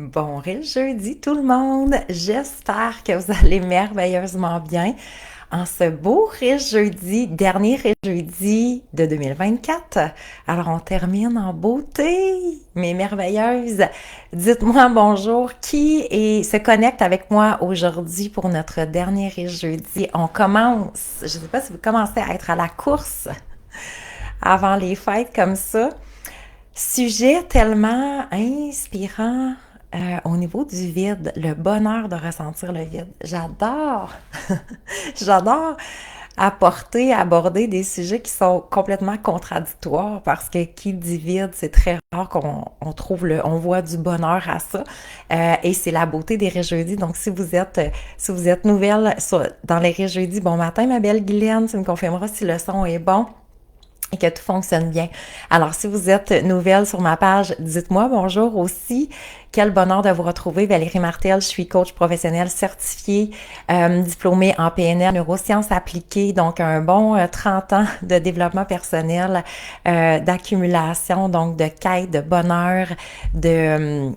Bon jeudi tout le monde! J'espère que vous allez merveilleusement bien en ce beau jeudi, dernier jeudi de 2024. Alors on termine en beauté, mes merveilleuses. Dites-moi bonjour, se connecte avec moi aujourd'hui pour notre dernier jeudi. On commence, je ne sais pas si vous commencez à être à la course avant les fêtes comme ça. Sujet tellement inspirant au niveau du vide, le bonheur de ressentir le vide. J'adore, j'adore aborder des sujets qui sont complètement contradictoires parce que qui dit vide, c'est très rare qu'on trouve on voit du bonheur à ça. Et c'est la beauté des Réjeudis. Donc, si vous êtes nouvelle dans les Réjeudis, bon matin, ma belle Guylaine, tu me confirmeras si le son est bon et que tout fonctionne bien. Alors, si vous êtes nouvelle sur ma page, dites-moi bonjour aussi. Quel bonheur de vous retrouver. Valérie Martel, je suis coach professionnel certifié, diplômée en PNL, neurosciences appliquées, donc un bon 30 ans de développement personnel, d'accumulation, donc de quête, de bonheur, de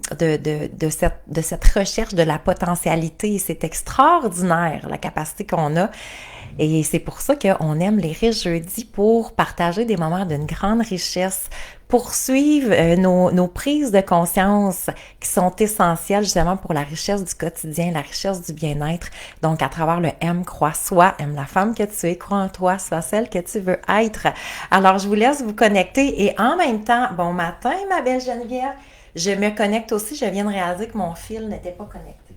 cette recherche de la potentialité. C'est extraordinaire, la capacité qu'on a. Et c'est pour ça qu'on aime les jeudis pour partager des moments d'une grande richesse, poursuivre nos prises de conscience qui sont essentielles justement pour la richesse du quotidien, la richesse du bien-être. Donc, à travers le aime, crois, sois, aime la femme que tu es, crois en toi, sois celle que tu veux être. Alors, je vous laisse vous connecter et en même temps, bon matin, ma belle Geneviève, je me connecte aussi, je viens de réaliser que mon fil n'était pas connecté.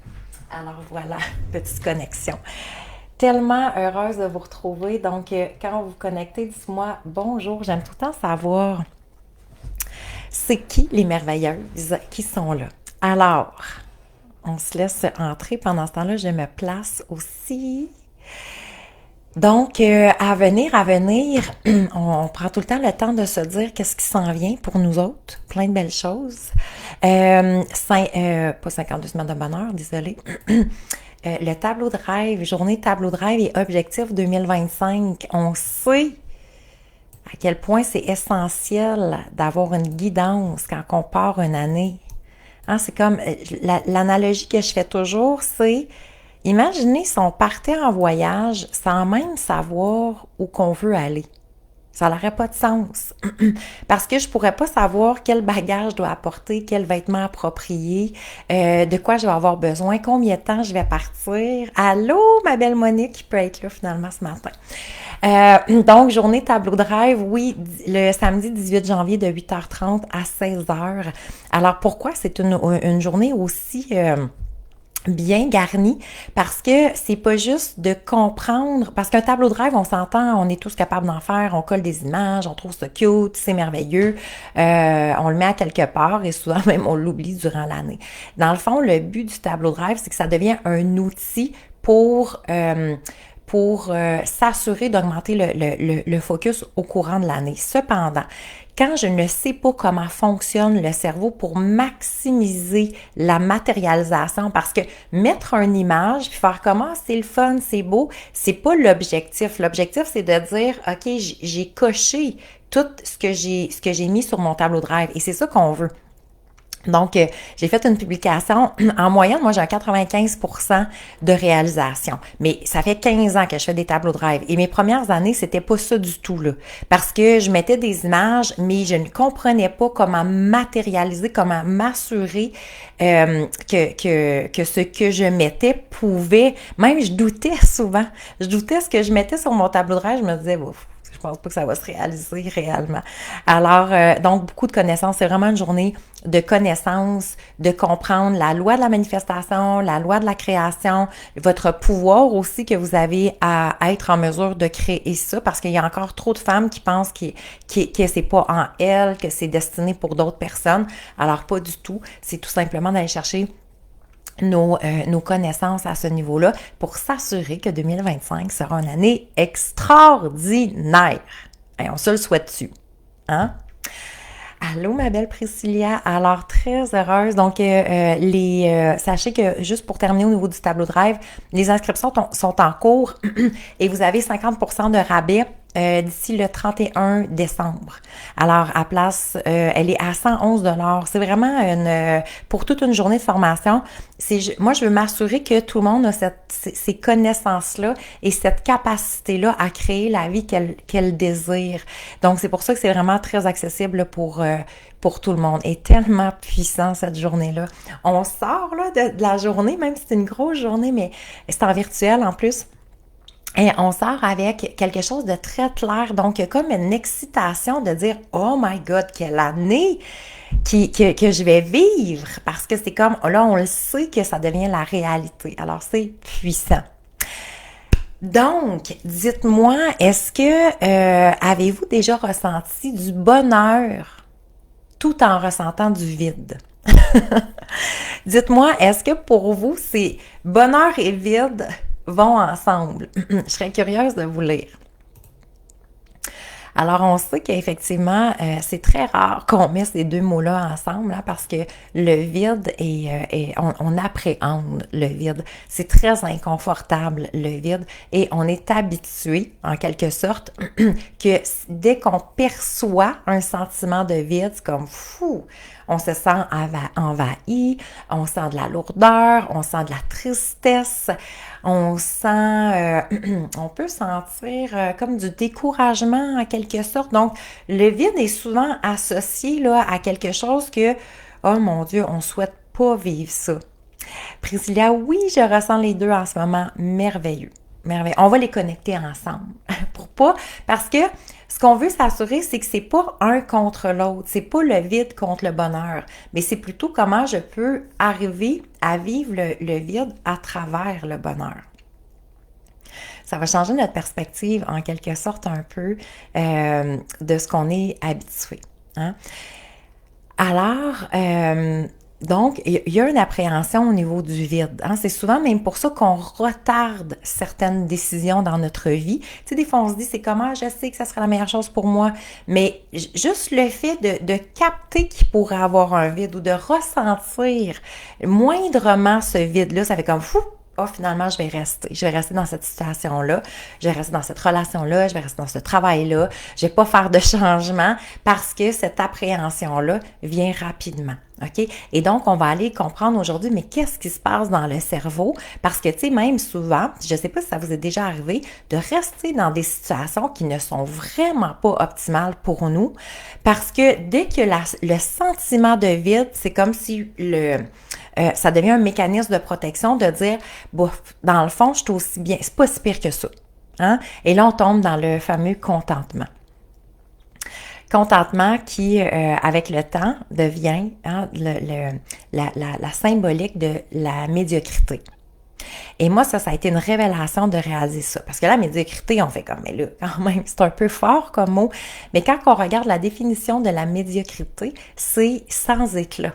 Alors voilà, petite connexion. Tellement heureuse de vous retrouver. Donc, quand vous vous connectez, dites-moi bonjour. J'aime tout le temps savoir c'est qui les merveilleuses qui sont là. Alors, on se laisse entrer. Pendant ce temps-là, je me place aussi. Donc, à venir, on prend tout le temps le temps de se dire qu'est-ce qui s'en vient pour nous autres. Plein de belles choses. Pas 52 semaines de bonheur, désolée. Le tableau de rêve, journée tableau de rêve et objectif 2025, on sait à quel point c'est essentiel d'avoir une guidance quand on part une année. Hein, c'est comme l'analogie que je fais toujours, c'est imaginez si on partait en voyage sans même savoir où qu'on veut aller. Ça n'aurait pas de sens. Parce que je pourrais pas savoir quel bagage je dois apporter, quel vêtement approprié, de quoi je vais avoir besoin, combien de temps je vais partir. Allô, ma belle Monique, qui peut être là finalement ce matin. Donc, journée tableau de rêve, oui, le samedi 18 janvier de 8h30 à 16h. Alors, pourquoi c'est une journée aussi bien garni, parce que c'est pas juste de comprendre, parce qu'un tableau de rêve, on s'entend, on est tous capables d'en faire, on colle des images, on trouve ça cute, c'est merveilleux, on le met à quelque part et souvent même on l'oublie durant l'année. Dans le fond, le but du tableau de rêve, c'est que ça devient un outil pour s'assurer d'augmenter le focus au courant de l'année. Cependant, quand je ne sais pas comment fonctionne le cerveau pour maximiser la matérialisation, parce que mettre une image puis faire comment c'est le fun, c'est beau, c'est pas l'objectif. L'objectif, c'est de dire, OK, j'ai coché tout ce que j'ai mis sur mon tableau de rêve et c'est ça qu'on veut. Donc, j'ai fait une publication. En moyenne, moi, j'ai un 95% de réalisation. Mais ça fait 15 ans que je fais des tableaux de rêve. Et mes premières années, c'était pas ça du tout, là. Parce que je mettais des images, mais je ne comprenais pas comment matérialiser, comment m'assurer que ce que je mettais pouvait... Même, je doutais souvent. Je doutais ce que je mettais sur mon tableau de rêve. Je me disais, ouf, je pense pas que ça va se réaliser réellement. Alors, donc, beaucoup de connaissances. C'est vraiment une journée de connaissances, de comprendre la loi de la manifestation, la loi de la création, votre pouvoir aussi que vous avez à être en mesure de créer ça, parce qu'il y a encore trop de femmes qui pensent que c'est pas en elles, que c'est destiné pour d'autres personnes. Alors, pas du tout. C'est tout simplement d'aller chercher nos connaissances à ce niveau-là pour s'assurer que 2025 sera une année extraordinaire. Et on se le souhaite-tu, hein? Allô, ma belle Priscilla. Alors, très heureuse. Donc, sachez que, juste pour terminer au niveau du tableau de rêve, les inscriptions sont en cours et vous avez 50% de rabais d'ici le 31 décembre. Alors, à place, elle est à 111 $. C'est vraiment pour toute une journée de formation. Moi, je veux m'assurer que tout le monde a ces connaissances-là et cette capacité-là à créer la vie qu'elle désire. Donc, c'est pour ça que c'est vraiment très accessible pour tout le monde. Et tellement puissant cette journée-là. On sort là, de la journée, même si c'est une grosse journée, mais c'est en virtuel en plus. Et on sort avec quelque chose de très clair. Donc, il y a comme une excitation de dire « Oh my God, quelle année que je vais vivre! » Parce que c'est comme, là, on le sait que ça devient la réalité. Alors, c'est puissant. Donc, dites-moi, est-ce que avez-vous déjà ressenti du bonheur tout en ressentant du vide? Dites-moi, est-ce que pour vous, c'est bonheur et vide vont ensemble? Je serais curieuse de vous lire. Alors, on sait qu'effectivement, c'est très rare qu'on mette ces deux mots-là ensemble, hein, parce que le vide on appréhende le vide. C'est très inconfortable, le vide, et on est habitué, en quelque sorte, que dès qu'on perçoit un sentiment de vide, c'est comme fou. On se sent envahi, on sent de la lourdeur, on sent de la tristesse, on peut sentir comme du découragement en quelque sorte. Donc, le vide est souvent associé là, à quelque chose que, oh mon Dieu, on souhaite pas vivre ça. Priscilla, oui, je ressens les deux en ce moment. Merveilleux. Merveilleux. On va les connecter ensemble. Parce que ce qu'on veut s'assurer, c'est que c'est pas un contre l'autre. C'est pas le vide contre le bonheur. Mais c'est plutôt comment je peux arriver à vivre le vide à travers le bonheur. Ça va changer notre perspective en quelque sorte un peu de ce qu'on est habitué. Hein? Alors, donc, il y a une appréhension au niveau du vide. Hein? C'est souvent même pour ça qu'on retarde certaines décisions dans notre vie. Tu sais, des fois, on se dit, c'est comment, je sais que ça serait la meilleure chose pour moi, mais juste le fait de capter qu'il pourrait avoir un vide ou de ressentir moindrement ce vide-là, ça fait comme fou. Oh, finalement, je vais rester. Je vais rester dans cette situation-là. Je vais rester dans cette relation-là. Je vais rester dans ce travail-là. Je vais pas faire de changement parce que cette appréhension-là vient rapidement. OK? Et donc, on va aller comprendre aujourd'hui, mais qu'est-ce qui se passe dans le cerveau? Parce que, tu sais, même souvent, je sais pas si ça vous est déjà arrivé, de rester dans des situations qui ne sont vraiment pas optimales pour nous. Parce que dès que le sentiment de vide, c'est comme si ça devient un mécanisme de protection de dire, bouf, dans le fond, je suis aussi bien, c'est pas si pire que ça. Hein? Et là, on tombe dans le fameux contentement. Contentement qui, avec le temps, devient la symbolique de la médiocrité. Et moi, ça a été une révélation de réaliser ça. Parce que la médiocrité, on fait comme, mais là, quand même, c'est un peu fort comme mot. Mais quand on regarde la définition de la médiocrité, c'est sans éclat.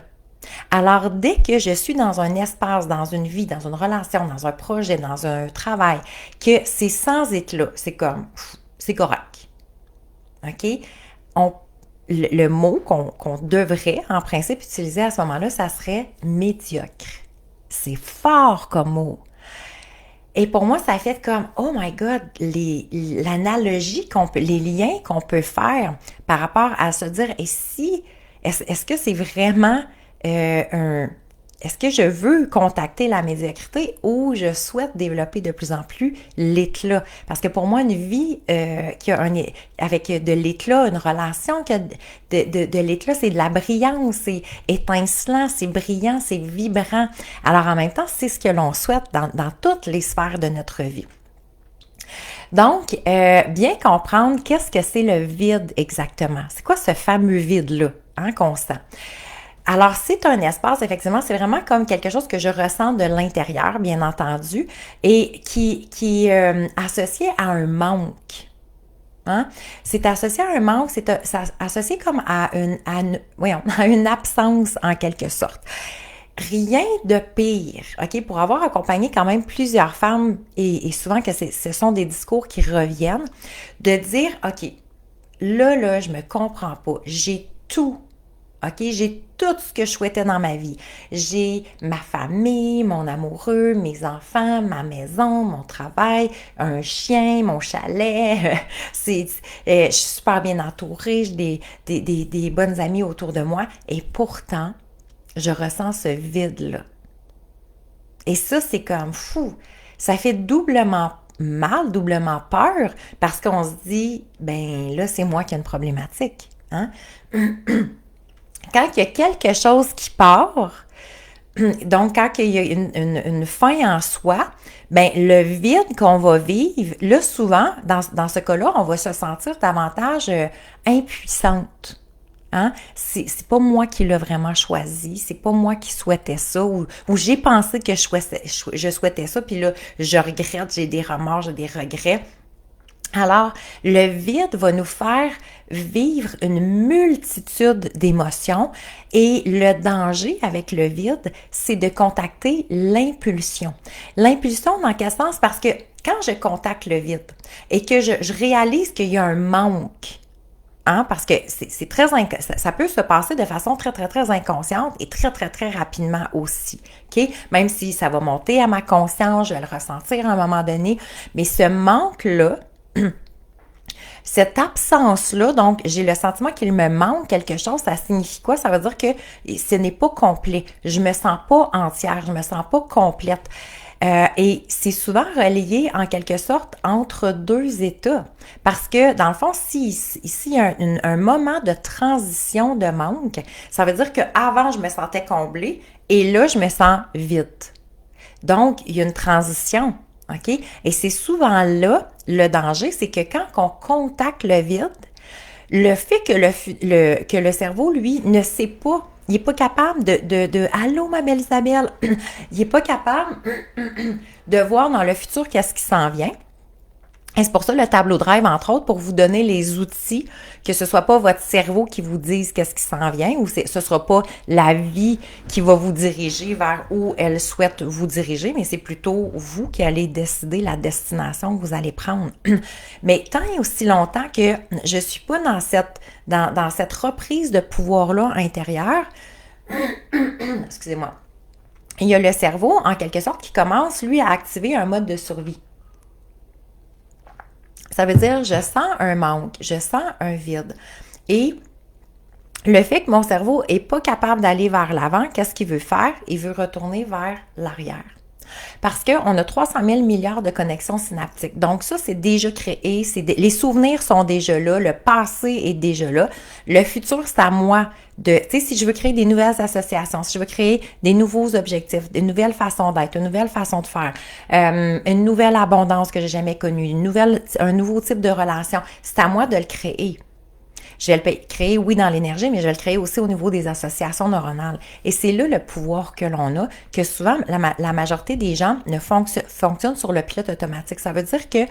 Alors, dès que je suis dans un espace, dans une vie, dans une relation, dans un projet, dans un travail, que c'est sans éclat, c'est comme, c'est correct. OK? Le mot qu'on devrait, en principe, utiliser à ce moment-là, ça serait médiocre. C'est fort comme mot. Et pour moi, ça fait comme, oh my God, l'analogie les liens qu'on peut faire par rapport à se dire, et si, est-ce que c'est vraiment est-ce que je veux contacter la médiocrité ou je souhaite développer de plus en plus l'éclat? Parce que pour moi, une vie qui a avec de l'éclat, une relation qui a de l'éclat, c'est de la brillance, c'est étincelant, c'est brillant, c'est vibrant. Alors en même temps, c'est ce que l'on souhaite dans toutes les sphères de notre vie. Donc, bien comprendre qu'est-ce que c'est le vide exactement. C'est quoi ce fameux vide-là, hein, qu'on sent? Alors, c'est un espace, effectivement, c'est vraiment comme quelque chose que je ressens de l'intérieur, bien entendu, et qui est associé à un manque. Hein? C'est associé à un manque, c'est associé comme à une absence en quelque sorte. Rien de pire, OK, pour avoir accompagné quand même plusieurs femmes, et souvent que ce sont des discours qui reviennent, de dire, OK, là, je me comprends pas, j'ai tout. OK? J'ai tout ce que je souhaitais dans ma vie. J'ai ma famille, mon amoureux, mes enfants, ma maison, mon travail, un chien, mon chalet. Je suis super bien entourée, j'ai des bonnes amies autour de moi. Et pourtant, je ressens ce vide-là. Et ça, c'est comme fou. Ça fait doublement mal, doublement peur, parce qu'on se dit, ben là, c'est moi qui ai une problématique. Hein? Quand il y a quelque chose qui part, donc quand il y a une fin en soi, ben le vide qu'on va vivre, là, souvent, dans ce cas-là, on va se sentir davantage impuissante. Hein? C'est pas moi qui l'ai vraiment choisi, c'est pas moi qui souhaitais ça, ou j'ai pensé que je souhaitais ça, puis là, je regrette, j'ai des remords, j'ai des regrets. Alors, le vide va nous faire vivre une multitude d'émotions et le danger avec le vide, c'est de contacter l'impulsion. L'impulsion dans quel sens? Parce que quand je contacte le vide et que je réalise qu'il y a un manque, hein, parce que c'est très ça peut se passer de façon très, très, très inconsciente et très, très, très rapidement aussi. OK? Même si ça va monter à ma conscience, je vais le ressentir à un moment donné, mais ce manque-là, cette absence-là, donc j'ai le sentiment qu'il me manque quelque chose, ça signifie quoi? Ça veut dire que ce n'est pas complet. Je me sens pas entière, je me sens pas complète. Et c'est souvent relié en quelque sorte entre deux états. Parce que dans le fond, ici il y a un moment de transition de manque, ça veut dire qu'avant, je me sentais comblée et là, je me sens vide. Donc, il y a une transition. OK? Et c'est souvent là, le danger, c'est que quand on contacte le vide, le fait que le cerveau, lui, ne sait pas, il n'est pas capable Allô, ma belle Isabelle, il n'est pas capable de voir dans le futur qu'est-ce qui s'en vient. Et c'est pour ça le tableau de rêve, entre autres, pour vous donner les outils, que ce soit pas votre cerveau qui vous dise qu'est-ce qui s'en vient, ou ce sera pas la vie qui va vous diriger vers où elle souhaite vous diriger, mais c'est plutôt vous qui allez décider la destination que vous allez prendre. Mais tant et aussi longtemps que je suis pas dans cette reprise de pouvoir-là intérieur, excusez-moi, il y a le cerveau, en quelque sorte, qui commence, lui, à activer un mode de survie. Ça veut dire, je sens un manque, je sens un vide. Et le fait que mon cerveau n'est pas capable d'aller vers l'avant, qu'est-ce qu'il veut faire? Il veut retourner vers l'arrière. Parce qu'on a 300 000 milliards de connexions synaptiques. Donc ça, c'est déjà créé, les souvenirs sont déjà là, le passé est déjà là. Le futur, c'est à moi si je veux créer des nouvelles associations, si je veux créer des nouveaux objectifs, des nouvelles façons d'être, une nouvelle façon de faire, une nouvelle abondance que j'ai jamais connue, un nouveau type de relation, c'est à moi de le créer. Je vais le créer, oui, dans l'énergie, mais je vais le créer aussi au niveau des associations neuronales. Et c'est là le pouvoir que l'on a, que souvent, la majorité des gens ne fonctionnent sur le pilote automatique. Ça veut dire que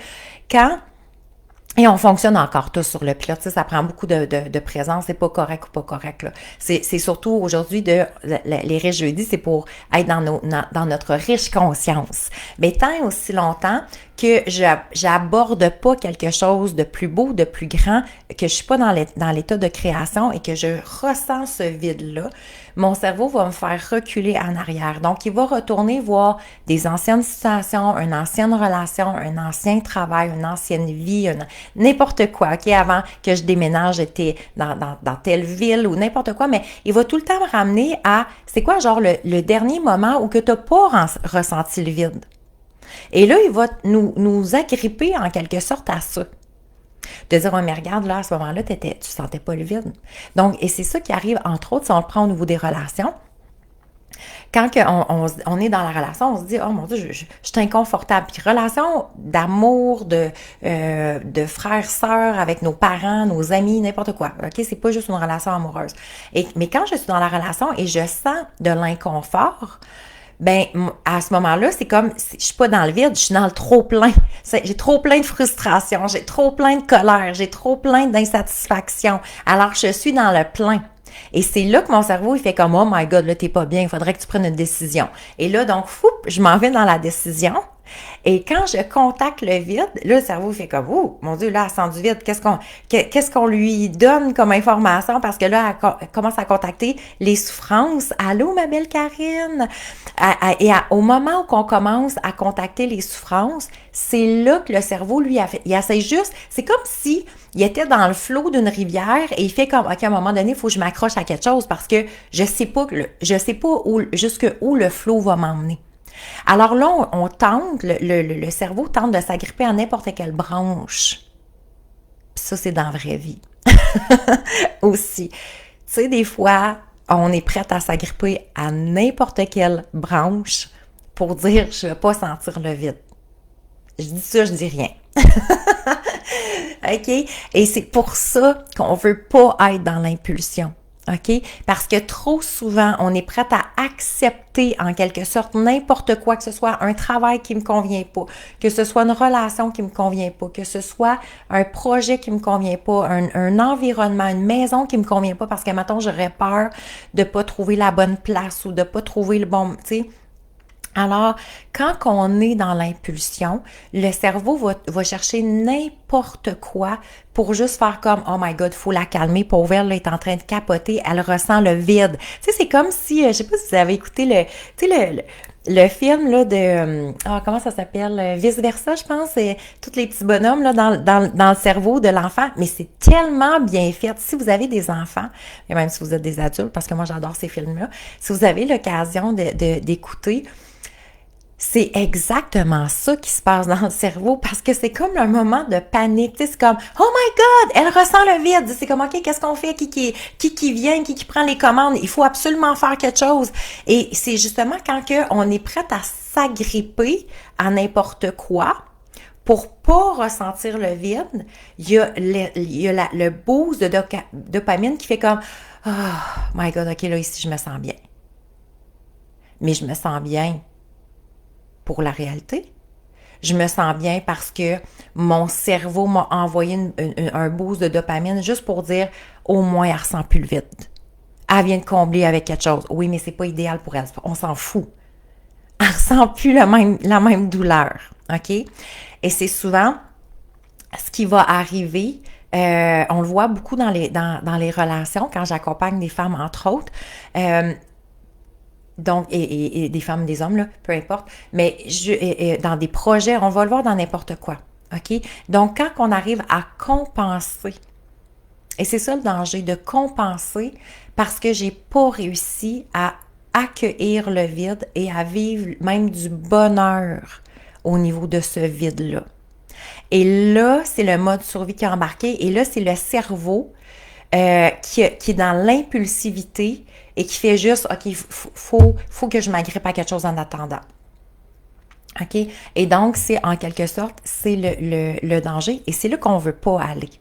et on fonctionne encore tous sur le pilote, ça prend beaucoup de présence, c'est pas correct ou pas correct, là. C'est surtout aujourd'hui les riches jeudis, c'est pour être dans notre riche conscience. Mais tant et aussi longtemps que j'aborde pas quelque chose de plus beau, de plus grand, que je suis pas dans l'état de création et que je ressens ce vide-là, mon cerveau va me faire reculer en arrière. Donc, il va retourner voir des anciennes situations, une ancienne relation, un ancien travail, une ancienne vie, n'importe quoi. OK, avant que je déménage, j'étais dans telle ville ou n'importe quoi, mais il va tout le temps me ramener à, c'est quoi, genre le dernier moment où que tu n'as pas ressenti le vide. Et là, il va nous agripper en quelque sorte à ça. De dire, oh, mais regarde, là, à ce moment-là, tu sentais pas le vide. Donc, et c'est ça qui arrive, entre autres, si on le prend au niveau des relations. Quand on est dans la relation, on se dit, oh mon Dieu, je suis inconfortable. Puis relation d'amour, de frères, sœurs, avec nos parents, nos amis, n'importe quoi. OK? C'est pas juste une relation amoureuse. Mais quand je suis dans la relation et je sens de l'inconfort, ben à ce moment-là, c'est comme, je suis pas dans le vide, je suis dans le trop-plein. J'ai trop plein de frustration, j'ai trop plein de colère, j'ai trop plein d'insatisfaction. Alors, je suis dans le plein. Et c'est là que mon cerveau, il fait comme, oh my God, là, t'es pas bien, il faudrait que tu prennes une décision. Et là, donc, je m'en vais dans la décision. Et quand je contacte le vide, là, le cerveau fait comme, oh, mon Dieu, là, elle sent du vide. Qu'est-ce qu'on lui donne comme information? Parce que là, elle commence à contacter les souffrances. Allô, ma belle Karine? Au moment où on commence à contacter les souffrances, c'est là que le cerveau, lui, il essaie juste, c'est comme si il était dans le flot d'une rivière et il fait comme, OK, à un moment donné, il faut que je m'accroche à quelque chose parce que je sais pas jusque où le flot va m'emmener. Alors là, on tente, le cerveau tente de s'agripper à n'importe quelle branche. Puis ça, c'est dans la vraie vie. Aussi. Tu sais, des fois, on est prête à s'agripper à n'importe quelle branche pour dire, je ne vais pas sentir le vide. Je dis ça, je dis rien. OK? Et c'est pour ça qu'on veut pas être dans l'impulsion. OK? Parce que trop souvent, on est prête à accepter en quelque sorte n'importe quoi, que ce soit un travail qui me convient pas, que ce soit une relation qui me convient pas, que ce soit un projet qui me convient pas, un environnement, une maison qui me convient pas parce que, mettons, j'aurais peur de pas trouver la bonne place ou de pas trouver le bon, tu sais. Alors, quand on est dans l'impulsion, le cerveau va chercher n'importe quoi pour juste faire comme « Oh my God, faut la calmer, pauvre, elle est en train de capoter, elle ressent le vide. » Tu sais, c'est comme si, je sais pas si vous avez écouté le film là de comment ça s'appelle, Vice Versa, je pense, c'est tous les petits bonhommes là dans le cerveau de l'enfant, mais c'est tellement bien fait. Si vous avez des enfants, et même si vous êtes des adultes, parce que moi j'adore ces films-là, si vous avez l'occasion d'écouter, c'est exactement ça qui se passe dans le cerveau parce que c'est comme un moment de panique. Tu sais, c'est comme « Oh my God! Elle ressent le vide! » C'est comme « OK, qu'est-ce qu'on fait? Qui vient? Qui prend les commandes? Il faut absolument faire quelque chose. » Et c'est justement quand on est prête à s'agripper à n'importe quoi pour pas ressentir le vide, il y a le boost de dopamine qui fait comme « Oh my God, OK, là, ici, je me sens bien. » Mais je me sens bien pour la réalité. Je me sens bien parce que mon cerveau m'a envoyé un boost de dopamine juste pour dire au moins elle ressent plus le vide. Elle vient de combler avec quelque chose. Oui, mais c'est pas idéal pour elle. On s'en fout. Elle ressent plus la même douleur. OK? Et c'est souvent ce qui va arriver. On le voit beaucoup dans les relations quand j'accompagne des femmes, entre autres. Donc, et des femmes, des hommes, là, peu importe. Mais dans des projets, on va le voir dans n'importe quoi. OK? Donc, quand on arrive à compenser, et c'est ça le danger, de compenser parce que j'ai pas réussi à accueillir le vide et à vivre même du bonheur au niveau de ce vide-là. Et là, c'est le mode survie qui est embarqué. Et là, c'est le cerveau qui est dans l'impulsivité et qui fait juste, OK, faut que je m'agrippe à quelque chose en attendant. OK? Et donc, c'est en quelque sorte, c'est le danger et c'est là qu'on veut pas aller.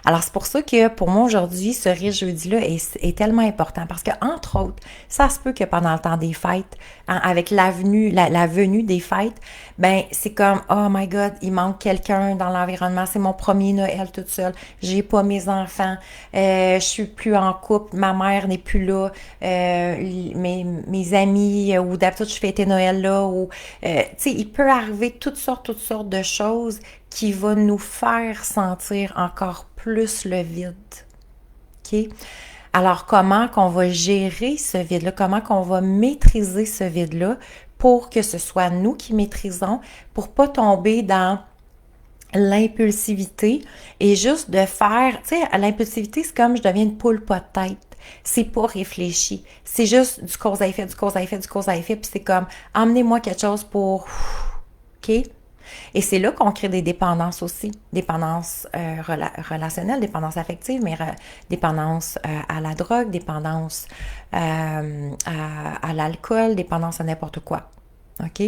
Alors, c'est pour ça que pour moi, aujourd'hui, ce riche jeudi-là est tellement important parce que, entre autres, ça se peut que pendant le temps des fêtes, avec la venue des fêtes, ben c'est comme, oh my God, il manque quelqu'un dans l'environnement, c'est mon premier Noël toute seule, j'ai pas mes enfants, je suis plus en couple, ma mère n'est plus là, mes amis, ou d'habitude je fêtais Noël là, ou, tu sais, il peut arriver toutes sortes de choses qui va nous faire sentir encore plus le vide. OK? Alors, comment qu'on va gérer ce vide-là? Comment qu'on va maîtriser ce vide-là pour que ce soit nous qui maîtrisons, pour pas tomber dans l'impulsivité et juste de faire, tu sais, l'impulsivité, c'est comme je deviens une poule pas de tête. C'est pas réfléchi. C'est juste du cause à effet, puis c'est comme, emmenez-moi quelque chose pour, OK? Et c'est là qu'on crée des dépendances aussi, dépendance relationnelle, dépendance affective, mais dépendance à la drogue, dépendance à l'alcool, dépendance à n'importe quoi. OK?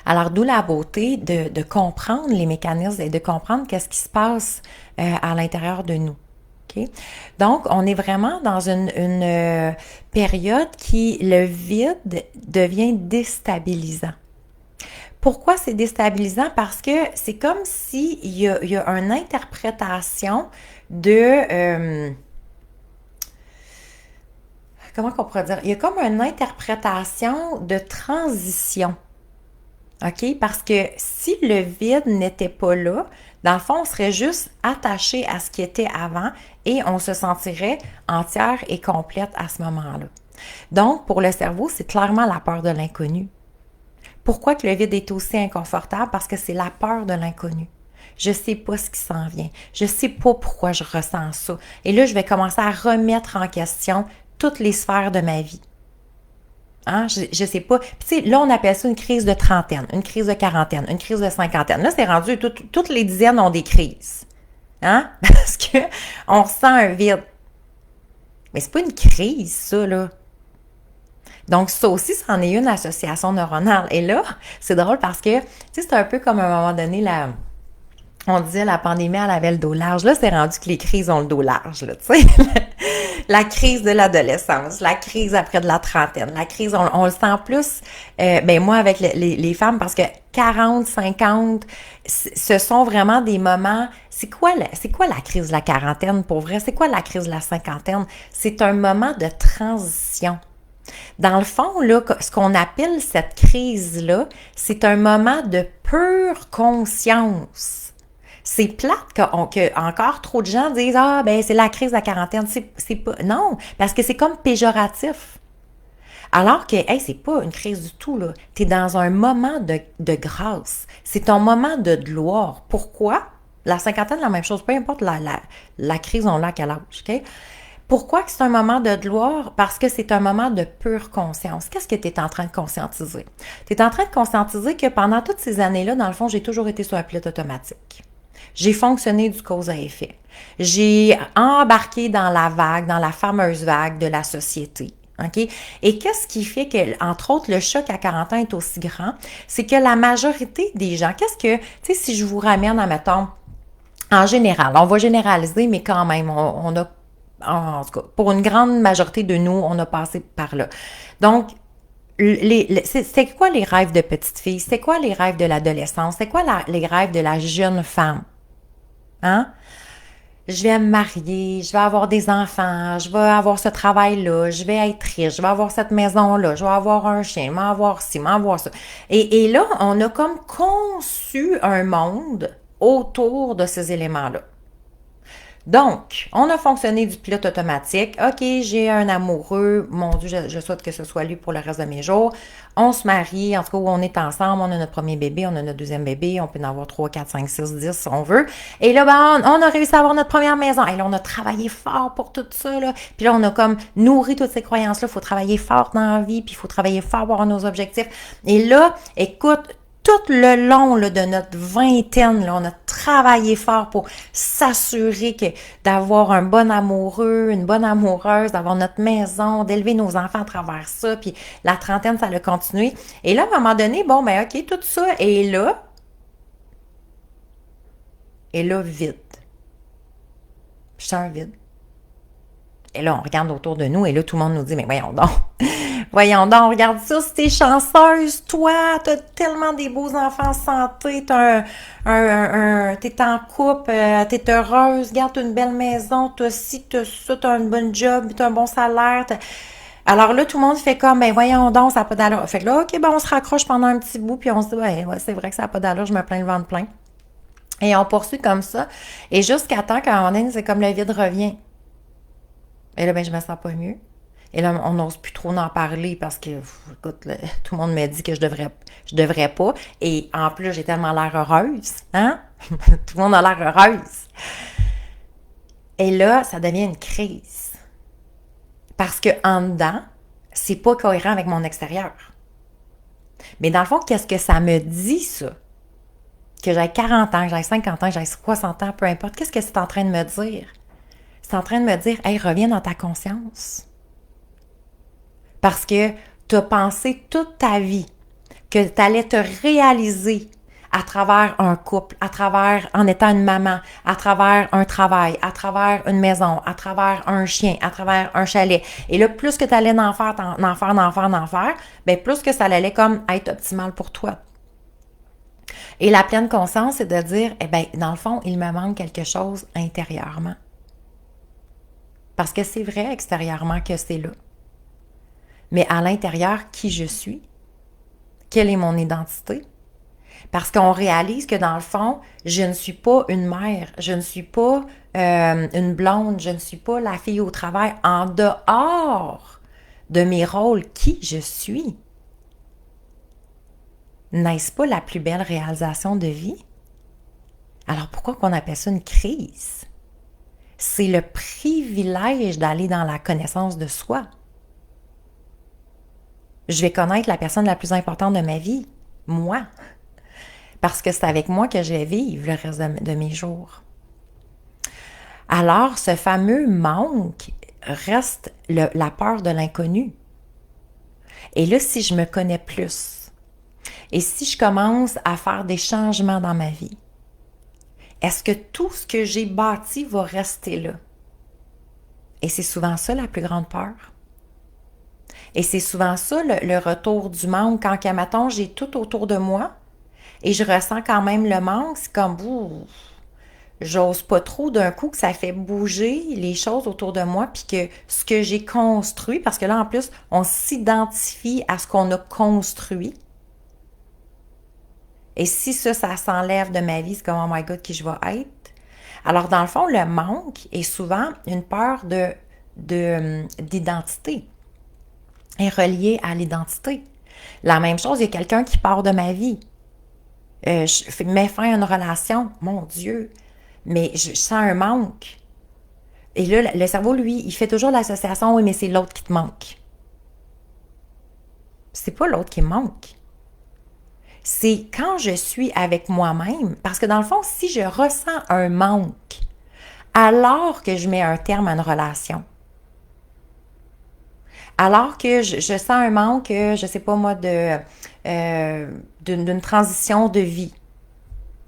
Alors, d'où la beauté de comprendre les mécanismes et de comprendre qu'est-ce qui se passe à l'intérieur de nous. Okay? Donc, on est vraiment dans une période qui, le vide devient déstabilisant. Pourquoi c'est déstabilisant? Parce que c'est comme s'il y a une interprétation de... comment qu'on pourrait dire? Il y a comme une interprétation de transition OK? Parce que si le vide n'était pas là, dans le fond, on serait juste attaché à ce qui était avant et on se sentirait entière et complète à ce moment-là. Donc, pour le cerveau, c'est clairement la peur de l'inconnu. Pourquoi que le vide est aussi inconfortable? Parce que c'est la peur de l'inconnu. Je sais pas ce qui s'en vient. Je sais pas pourquoi je ressens ça. Et là, je vais commencer à remettre en question toutes les sphères de ma vie. Hein? Je sais pas. Puis, tu sais, là, on appelle ça une crise de trentaine, une crise de quarantaine, une crise de cinquantaine. Là, c'est rendu, toutes les dizaines ont des crises. Hein? Parce que on ressent un vide. Mais c'est pas une crise, ça, là. Donc, ça aussi, c'en est une association neuronale. Et là, c'est drôle parce que, tu sais, c'est un peu comme à un moment donné, on disait la pandémie, elle avait le dos large. Là, c'est rendu que les crises ont le dos large, là, tu sais. La crise de l'adolescence, la crise après de la trentaine, la crise, on le sent plus, ben moi, avec les femmes, parce que 40, 50, ce sont vraiment des moments, c'est quoi la crise de la quarantaine pour vrai? C'est quoi la crise de la cinquantaine? C'est un moment de transition. Dans le fond, là, ce qu'on appelle cette crise-là, c'est un moment de pure conscience. C'est plate que encore trop de gens disent ah ben c'est la crise de la quarantaine, c'est pas non parce que c'est comme péjoratif. Alors que hey, c'est pas une crise du tout là, tu es dans un moment de grâce. C'est ton moment de gloire. Pourquoi? La cinquantaine, la même chose, peu importe la crise on l'a à quel âge, OK? Pourquoi que c'est un moment de gloire? Parce que c'est un moment de pure conscience. Qu'est-ce que tu es en train de conscientiser? Tu es en train de conscientiser que pendant toutes ces années-là, dans le fond, j'ai toujours été sur un pilote automatique. J'ai fonctionné du cause à effet. J'ai embarqué dans la vague, dans la fameuse vague de la société. OK? Et qu'est-ce qui fait que, entre autres, le choc à 40 ans est aussi grand? C'est que la majorité des gens, tu sais, si je vous ramène, admettons, en général, on va généraliser, mais quand même, on a en tout cas, pour une grande majorité de nous, on a passé par là. Donc, c'est quoi les rêves de petite fille? C'est quoi les rêves de l'adolescence? C'est quoi les rêves de la jeune femme? Hein? Je vais me marier, je vais avoir des enfants, je vais avoir ce travail-là, je vais être riche, je vais avoir cette maison-là, je vais avoir un chien, je vais avoir ci, je vais avoir ça. Et là, on a comme conçu un monde autour de ces éléments-là. Donc, on a fonctionné du pilote automatique. OK, j'ai un amoureux. Mon Dieu, je souhaite que ce soit lui pour le reste de mes jours. On se marie. En tout cas, on est ensemble. On a notre premier bébé. On a notre deuxième bébé. On peut en avoir 3, 4, 5, 6, 10 si on veut. Et là, ben, on a réussi à avoir notre première maison. Et là, on a travaillé fort pour tout ça, là. Puis là, on a comme nourri toutes ces croyances-là. Il faut travailler fort dans la vie. Puis il faut travailler fort pour avoir nos objectifs. Et là, écoute, tout le long là, de notre vingtaine, là, on a travaillé fort pour s'assurer que d'avoir un bon amoureux, une bonne amoureuse, d'avoir notre maison, d'élever nos enfants à travers ça. Puis la trentaine, ça a continué. Et là, à un moment donné, bon, ben OK, tout ça est là. Et là, vide. Je sens un vide. Et là, on regarde autour de nous et là, tout le monde nous dit, mais voyons donc, voyons donc, regarde ça, si t'es chanceuse, toi, t'as tellement des beaux enfants en santé, t'es en couple, t'es heureuse, regarde, t'as une belle maison, t'as ci, t'as ça, t'as un bon job, t'as un bon salaire. Alors là, tout le monde fait comme, ben voyons donc, ça n'a pas d'allure. Fait que là, OK, ben on se raccroche pendant un petit bout, puis on se dit, ouais, c'est vrai que ça n'a pas d'allure, je me plains le ventre plein. Et on poursuit comme ça. Et jusqu'à temps qu'à un moment donné, c'est comme le vide revient. Et là, ben, je me sens pas mieux. Et là, on n'ose plus trop en parler parce que, écoute, tout le monde me dit que je devrais pas. Et en plus, j'ai tellement l'air heureuse, hein? Tout le monde a l'air heureuse. Et là, ça devient une crise. Parce que en dedans, c'est pas cohérent avec mon extérieur. Mais dans le fond, qu'est-ce que ça me dit, ça? Que j'ai 40 ans, que j'ai 50 ans, que j'ai 60 ans, peu importe. Qu'est-ce que c'est en train de me dire? C'est en train de me dire, hey, reviens dans ta conscience. Parce que tu as pensé toute ta vie que tu allais te réaliser à travers un couple, à travers en étant une maman, à travers un travail, à travers une maison, à travers un chien, à travers un chalet. Et là, plus que tu allais en faire, bien plus que ça allait comme être optimal pour toi. Et la pleine conscience, c'est de dire, eh bien, dans le fond, il me manque quelque chose intérieurement. Parce que c'est vrai extérieurement que c'est là. Mais à l'intérieur, qui je suis? Quelle est mon identité? Parce qu'on réalise que dans le fond, je ne suis pas une mère, je ne suis pas une blonde, je ne suis pas la fille au travail en dehors de mes rôles. Qui je suis? N'est-ce pas la plus belle réalisation de vie? Alors pourquoi qu'on appelle ça une crise? C'est le privilège d'aller dans la connaissance de soi. Je vais connaître la personne la plus importante de ma vie, moi. Parce que c'est avec moi que je vais vivre le reste de mes jours. Alors, ce fameux manque reste la peur de l'inconnu. Et là, si je me connais plus, et si je commence à faire des changements dans ma vie, est-ce que tout ce que j'ai bâti va rester là? Et c'est souvent ça la plus grande peur. Et c'est souvent ça le retour du manque. Quand, mettons, j'ai tout autour de moi et je ressens quand même le manque, c'est comme, j'ose pas trop d'un coup que ça fait bouger les choses autour de moi, puis que ce que j'ai construit, parce que là, en plus, on s'identifie à ce qu'on a construit. Et si ça s'enlève de ma vie, c'est comme, oh my God, qui je vais être? Alors, dans le fond, le manque est souvent une peur d'identité, est reliée à l'identité. La même chose, il y a quelqu'un qui part de ma vie. Je mets fin à une relation, mon Dieu, mais je sens un manque. Et là, le cerveau, lui, il fait toujours l'association, oui, mais c'est l'autre qui te manque. C'est pas l'autre qui me manque. C'est quand je suis avec moi-même, parce que dans le fond, si je ressens un manque, alors que je mets un terme à une relation, alors que je sens un manque, je sais pas moi, d'une transition de vie,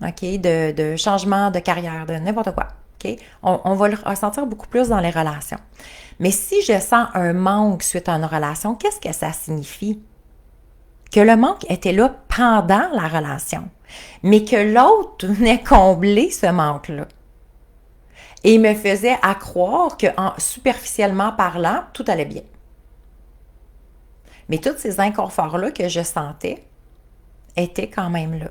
OK, de changement de carrière, de n'importe quoi, OK? On va le ressentir beaucoup plus dans les relations. Mais si je sens un manque suite à une relation, qu'est-ce que ça signifie? Que le manque était là pendant la relation, mais que l'autre venait combler ce manque-là. Et me faisait à croire que, superficiellement parlant, tout allait bien. Mais tous ces inconforts-là que je sentais étaient quand même là.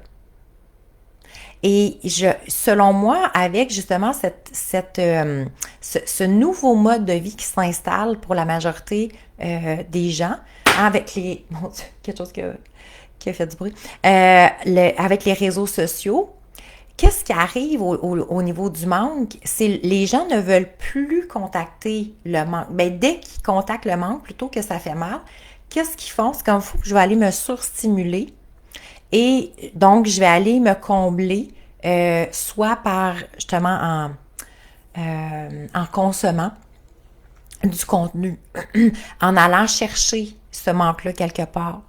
Et selon moi, avec justement ce nouveau mode de vie qui s'installe pour la majorité des gens, avec les... Mon Dieu, quelque chose qui a fait du bruit. Avec les réseaux sociaux, qu'est-ce qui arrive au niveau du manque? C'est les gens ne veulent plus contacter le manque. Ben, dès qu'ils contactent le manque, plutôt que ça fait mal, qu'est-ce qu'ils font? C'est comme, faut que je vais aller me surstimuler. Et donc, je vais aller me combler, soit par, justement, en consommant du contenu, en allant chercher ce manque-là quelque part.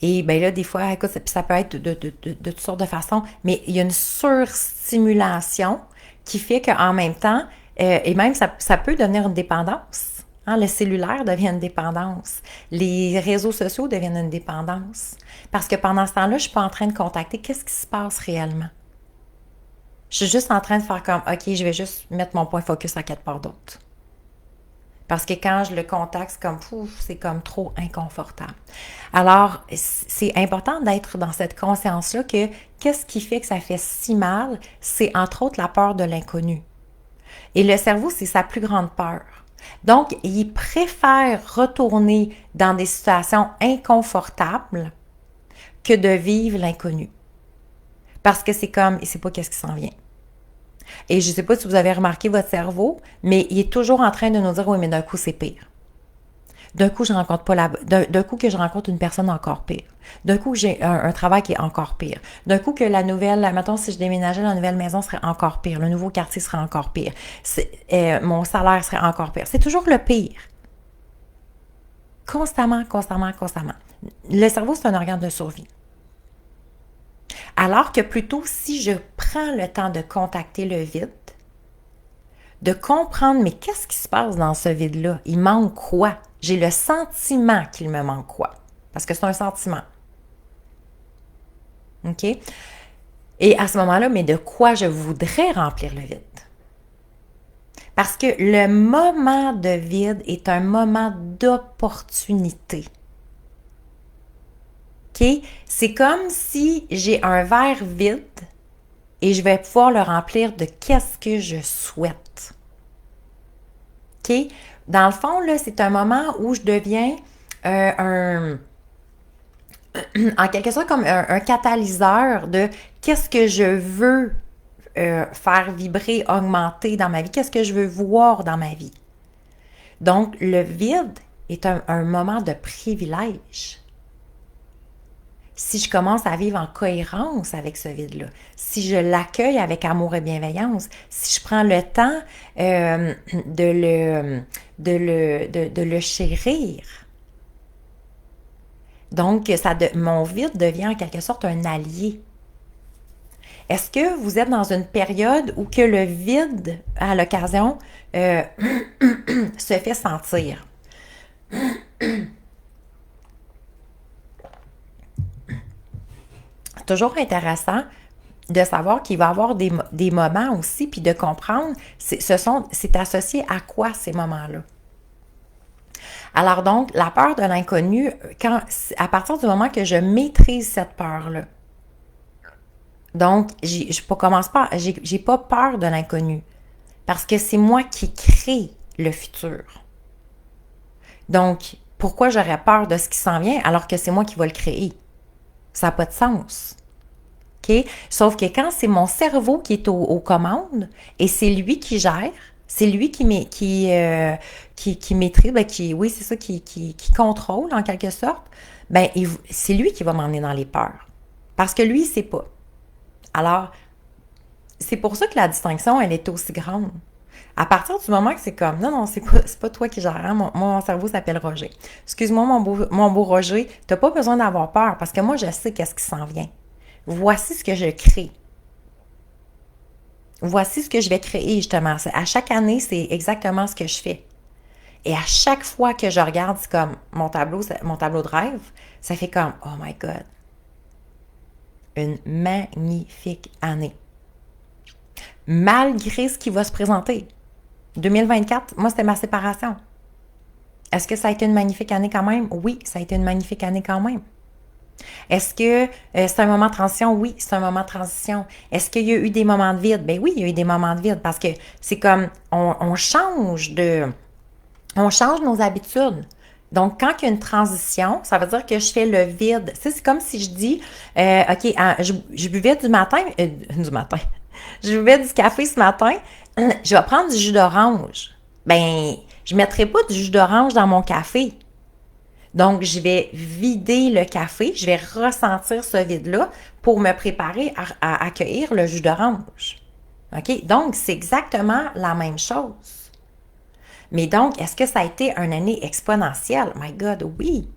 Et bien là, des fois, écoute, ça peut être de toutes sortes de façons, mais il y a une surstimulation qui fait qu'en même temps, et même ça peut devenir une dépendance. Hein, le cellulaire devient une dépendance. Les réseaux sociaux deviennent une dépendance. Parce que pendant ce temps-là, je ne suis pas en train de contacter qu'est-ce qui se passe réellement. Je suis juste en train de faire comme, OK, je vais juste mettre mon point focus à quelque part d'autre. Parce que quand je le contacte, c'est comme trop inconfortable. Alors, c'est important d'être dans cette conscience-là que qu'est-ce qui fait que ça fait si mal, c'est entre autres la peur de l'inconnu. Et le cerveau, c'est sa plus grande peur. Donc, il préfère retourner dans des situations inconfortables que de vivre l'inconnu. Parce que c'est comme, il ne sait pas qu'est-ce qui s'en vient. Et je ne sais pas si vous avez remarqué votre cerveau, mais il est toujours en train de nous dire, oui, mais d'un coup, c'est pire. D'un coup, d'un coup que je rencontre une personne encore pire. D'un coup, j'ai un travail qui est encore pire. D'un coup, que la nouvelle, mettons, si je déménageais, la nouvelle maison serait encore pire. Le nouveau quartier serait encore pire. Mon salaire serait encore pire. C'est toujours le pire. Constamment, constamment, constamment. Le cerveau, c'est un organe de survie. Alors que plutôt, si je prends le temps de contacter le vide, de comprendre, mais qu'est-ce qui se passe dans ce vide-là? Il manque quoi? J'ai le sentiment qu'il me manque quoi? Parce que c'est un sentiment. OK? Et à ce moment-là, mais de quoi je voudrais remplir le vide? Parce que le moment de vide est un moment d'opportunité OK? C'est comme si j'ai un verre vide et je vais pouvoir le remplir de qu'est-ce que je souhaite. OK? Dans le fond, là, c'est un moment où je deviens en quelque sorte comme un catalyseur de qu'est-ce que je veux faire vibrer, augmenter dans ma vie, qu'est-ce que je veux voir dans ma vie. Donc, le vide est un moment de privilège. Si je commence à vivre en cohérence avec ce vide-là, si je l'accueille avec amour et bienveillance, si je prends le temps de le chérir, donc mon vide devient en quelque sorte un allié. Est-ce que vous êtes dans une période où que le vide, à l'occasion, se fait sentir? Toujours intéressant de savoir qu'il va y avoir des moments aussi, puis de comprendre, c'est associé à quoi ces moments-là. Alors donc, la peur de l'inconnu, à partir du moment que je maîtrise cette peur-là, donc, j'ai pas peur de l'inconnu, parce que c'est moi qui crée le futur. Donc, pourquoi j'aurais peur de ce qui s'en vient alors que c'est moi qui vais le créer? Ça n'a pas de sens. OK? Sauf que quand c'est mon cerveau qui est aux commandes et c'est lui qui gère, c'est lui qui maîtrise, oui, c'est ça, qui contrôle en quelque sorte, c'est lui qui va m'emmener dans les peurs. Parce que lui, il ne sait pas. Alors, c'est pour ça que la distinction, elle est aussi grande. À partir du moment que c'est comme, non, c'est pas toi qui gère, hein, mon cerveau s'appelle Roger. Excuse-moi, mon beau Roger, t'as pas besoin d'avoir peur parce que moi, je sais qu'est-ce qui s'en vient. Voici ce que je crée. Voici ce que je vais créer, justement. À chaque année, c'est exactement ce que je fais. Et à chaque fois que je regarde, c'est comme mon tableau de rêve, ça fait comme, oh my God, une magnifique année. Malgré ce qui va se présenter. 2024, moi, c'était ma séparation. Est-ce que ça a été une magnifique année quand même? Oui, ça a été une magnifique année quand même. Est-ce que c'est un moment de transition? Oui, c'est un moment de transition. Est-ce qu'il y a eu des moments de vide? Ben oui, il y a eu des moments de vide parce que c'est comme on change nos habitudes. Donc, quand il y a une transition, ça veut dire que je fais le vide. C'est comme si je dis, OK, je buvais du matin, je buvais du café ce matin, je vais prendre du jus d'orange. Ben, je ne mettrai pas du jus d'orange dans mon café. Donc, je vais vider le café, je vais ressentir ce vide-là pour me préparer à accueillir le jus d'orange. OK? Donc, c'est exactement la même chose. Mais donc, est-ce que ça a été une année exponentielle? My God, oui.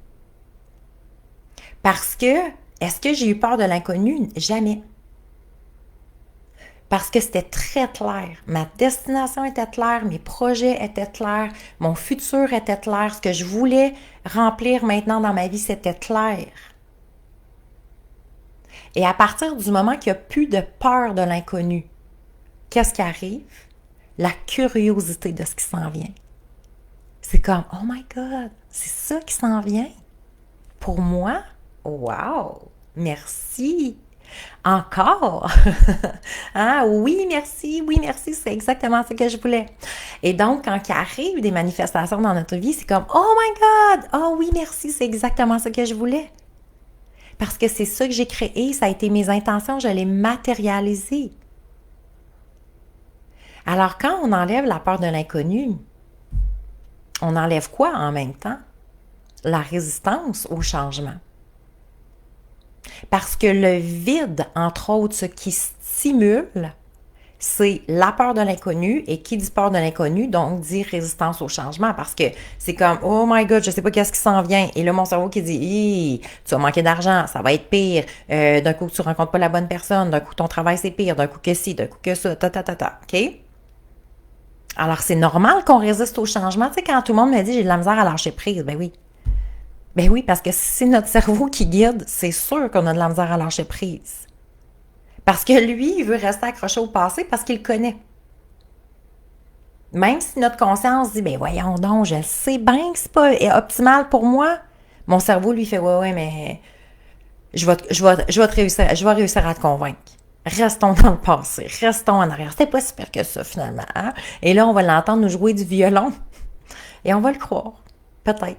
Parce que, est-ce que j'ai eu peur de l'inconnu? Jamais. Parce que c'était très clair. Ma destination était claire, mes projets étaient clairs, mon futur était clair, ce que je voulais remplir maintenant dans ma vie, c'était clair. Et à partir du moment qu'il n'y a plus de peur de l'inconnu, qu'est-ce qui arrive? La curiosité de ce qui s'en vient. C'est comme, oh my God, c'est ça qui s'en vient? Pour moi? Wow! Merci! Encore? Ah oui, merci, c'est exactement ce que je voulais. Et donc, quand il arrive des manifestations dans notre vie, c'est comme, oh my God! Oh oui, merci, c'est exactement ce que je voulais. Parce que c'est ça que j'ai créé, ça a été mes intentions, je l'ai matérialisé. Alors, quand on enlève la peur de l'inconnu, on enlève quoi en même temps? La résistance au changement. Parce que le vide, entre autres, ce qui stimule, c'est la peur de l'inconnu. Et qui dit peur de l'inconnu, donc dit résistance au changement. Parce que c'est comme, oh my God, je sais pas qu'est-ce qui s'en vient. Et là, mon cerveau qui dit, tu vas manquer d'argent, ça va être pire. D'un coup, tu rencontres pas la bonne personne. D'un coup, ton travail, c'est pire. D'un coup, que ci, d'un coup, que ça, OK? Alors, c'est normal qu'on résiste au changement. Tu sais, quand tout le monde me dit, j'ai de la misère à lâcher prise, ben oui. Ben oui, parce que si c'est notre cerveau qui guide, c'est sûr qu'on a de la misère à lâcher prise. Parce que lui, il veut rester accroché au passé parce qu'il le connaît. Même si notre conscience dit, ben voyons donc, je sais bien que c'est pas optimal pour moi, mon cerveau lui fait, ouais, mais Je vais réussir à te convaincre. Restons dans le passé, restons en arrière. C'était pas si pire que ça, finalement. Hein? Et là, on va l'entendre nous jouer du violon. Et on va le croire. Peut-être.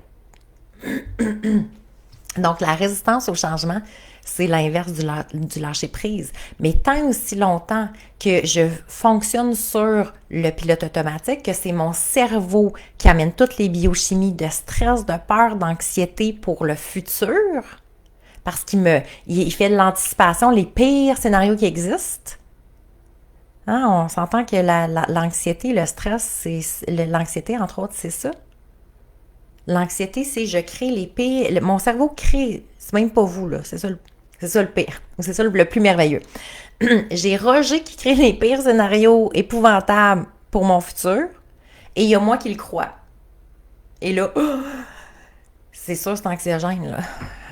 Donc, la résistance au changement, c'est l'inverse du lâcher-prise. Mais tant aussi longtemps que je fonctionne sur le pilote automatique, que c'est mon cerveau qui amène toutes les biochimies de stress, de peur, d'anxiété pour le futur, parce il fait de l'anticipation, les pires scénarios qui existent. Hein, on s'entend que l'anxiété, le stress, l'anxiété, entre autres, c'est ça. L'anxiété, c'est je crée les pires. Mon cerveau crée, c'est même pas vous, là. C'est ça le pire. C'est ça le plus merveilleux. J'ai Roger qui crée les pires scénarios épouvantables pour mon futur et il y a moi qui le crois. Et là, c'est sûr, c'est anxiogène, là.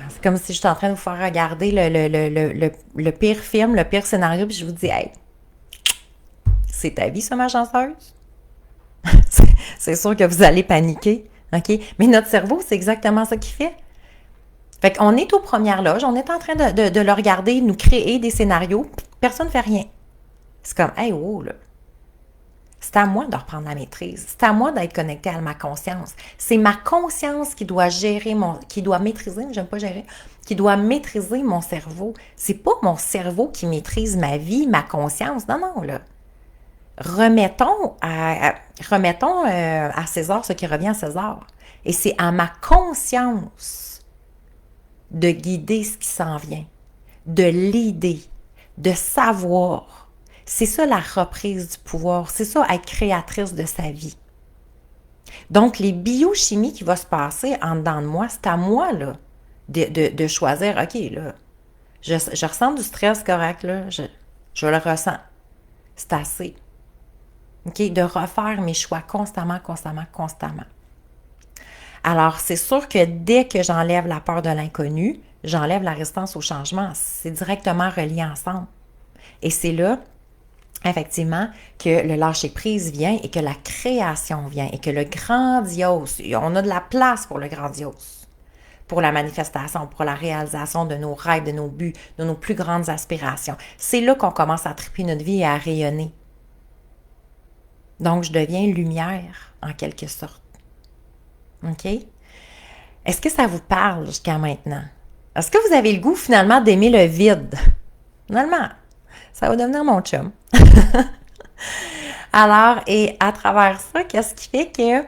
C'est comme si j'étais en train de vous faire regarder le pire film, le pire scénario, puis je vous dis, hey, c'est ta vie, ça, ma chanceuse? C'est sûr que vous allez paniquer. OK? Mais notre cerveau, c'est exactement ça qu'il fait. Fait qu'on est aux premières loges, on est en train de le regarder, nous créer des scénarios, personne ne fait rien. C'est comme, hey, oh, là. C'est à moi de reprendre la maîtrise. C'est à moi d'être connecté à ma conscience. C'est ma conscience qui doit qui doit maîtriser, j'aime pas gérer, qui doit maîtriser mon cerveau. C'est pas mon cerveau qui maîtrise ma vie, ma conscience. Non, non, là. Remettons à César ce qui revient à César. Et c'est à ma conscience de guider ce qui s'en vient, de l'aider, de savoir. C'est ça la reprise du pouvoir, c'est ça être créatrice de sa vie. Donc, les biochimies qui vont se passer en dedans de moi, c'est à moi là, de choisir, OK, là, je ressens du stress correct, là, je le ressens. C'est assez. OK? De refaire mes choix constamment. Alors, c'est sûr que dès que j'enlève la peur de l'inconnu, j'enlève la résistance au changement. C'est directement relié ensemble. Et c'est là, effectivement, que le lâcher-prise vient et que la création vient et que le grandiose, on a de la place pour le grandiose, pour la manifestation, pour la réalisation de nos rêves, de nos buts, de nos plus grandes aspirations. C'est là qu'on commence à triper notre vie et à rayonner. Donc, je deviens lumière, en quelque sorte. OK? Est-ce que ça vous parle jusqu'à maintenant? Est-ce que vous avez le goût, finalement, d'aimer le vide? Finalement, ça va devenir mon chum. Alors, et à travers ça, qu'est-ce qui fait que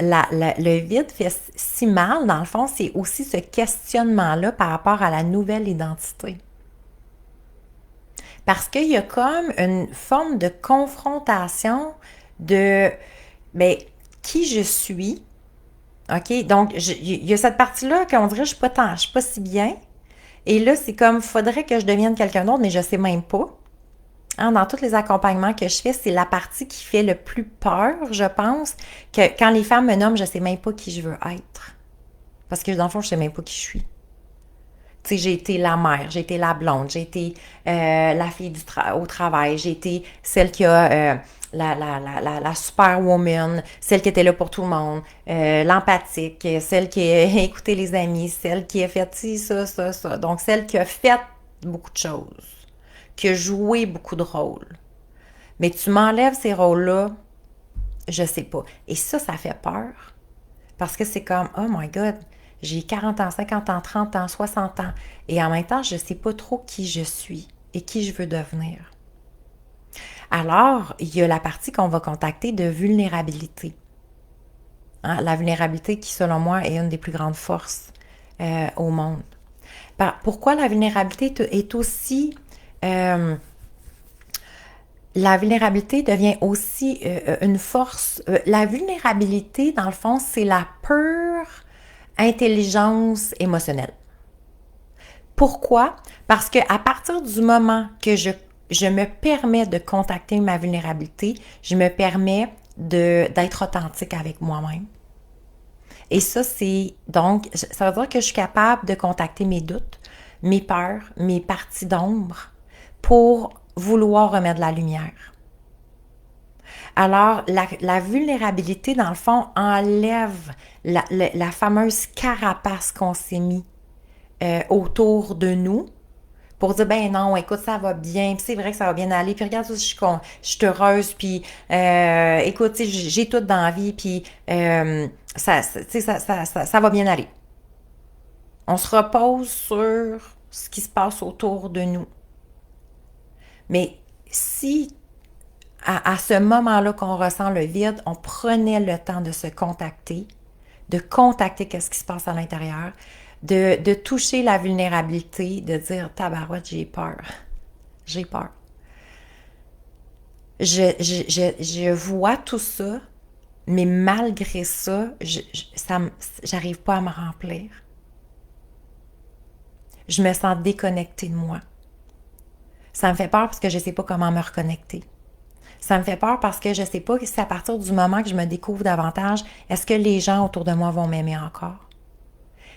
le vide fait si mal, dans le fond, c'est aussi ce questionnement-là par rapport à la nouvelle identité. Parce qu'il y a comme une forme de confrontation de qui je suis. OK? Donc, il y a cette partie-là qu'on dirait je suis pas si bien. Et là, c'est comme, faudrait que je devienne quelqu'un d'autre, mais je sais même pas. Hein, dans tous les accompagnements que je fais, c'est la partie qui fait le plus peur, je pense, que quand les femmes me nomment, je sais même pas qui je veux être. Parce que dans le fond, je sais même pas qui je suis. Tu sais, j'ai été la mère, j'ai été la blonde, j'ai été la fille au travail, j'ai été celle qui a la superwoman, celle qui était là pour tout le monde, l'empathique, celle qui a écouté les amis, celle qui a fait ci, ça. Donc, celle qui a fait beaucoup de choses, qui a joué beaucoup de rôles. Mais tu m'enlèves ces rôles-là, je sais pas. Et ça fait peur. Parce que c'est comme, oh my God, j'ai 40 ans, 50 ans, 30 ans, 60 ans. Et en même temps, je ne sais pas trop qui je suis et qui je veux devenir. Alors, il y a la partie qu'on va contacter de vulnérabilité. Hein? La vulnérabilité qui, selon moi, est une des plus grandes forces au monde. Pourquoi la vulnérabilité est aussi... la vulnérabilité devient aussi une force. La vulnérabilité, dans le fond, c'est la pure intelligence émotionnelle. Pourquoi? Parce qu'à partir du moment que je me permets de contacter ma vulnérabilité, je me permets d'être authentique avec moi-même. Et ça, donc, ça veut dire que je suis capable de contacter mes doutes, mes peurs, mes parties d'ombre pour vouloir remettre de la lumière. Alors, la vulnérabilité, dans le fond, enlève la fameuse carapace qu'on s'est mis autour de nous pour dire, ben non, écoute, ça va bien, puis c'est vrai que ça va bien aller, puis regarde, je suis heureuse, puis écoute, tu sais, j'ai tout dans la vie, puis tu sais, ça va bien aller. On se repose sur ce qui se passe autour de nous. Mais si à ce moment-là qu'on ressent le vide, on prenait le temps de se contacter, de contacter qu'est-ce qui se passe à l'intérieur, de toucher la vulnérabilité, de dire tabarouette, j'ai peur. J'ai peur. Je vois tout ça, mais malgré ça, j'arrive pas à me remplir. Je me sens déconnectée de moi. Ça me fait peur parce que je ne sais pas comment me reconnecter. Ça me fait peur parce que je ne sais pas si à partir du moment que je me découvre davantage, est-ce que les gens autour de moi vont m'aimer encore?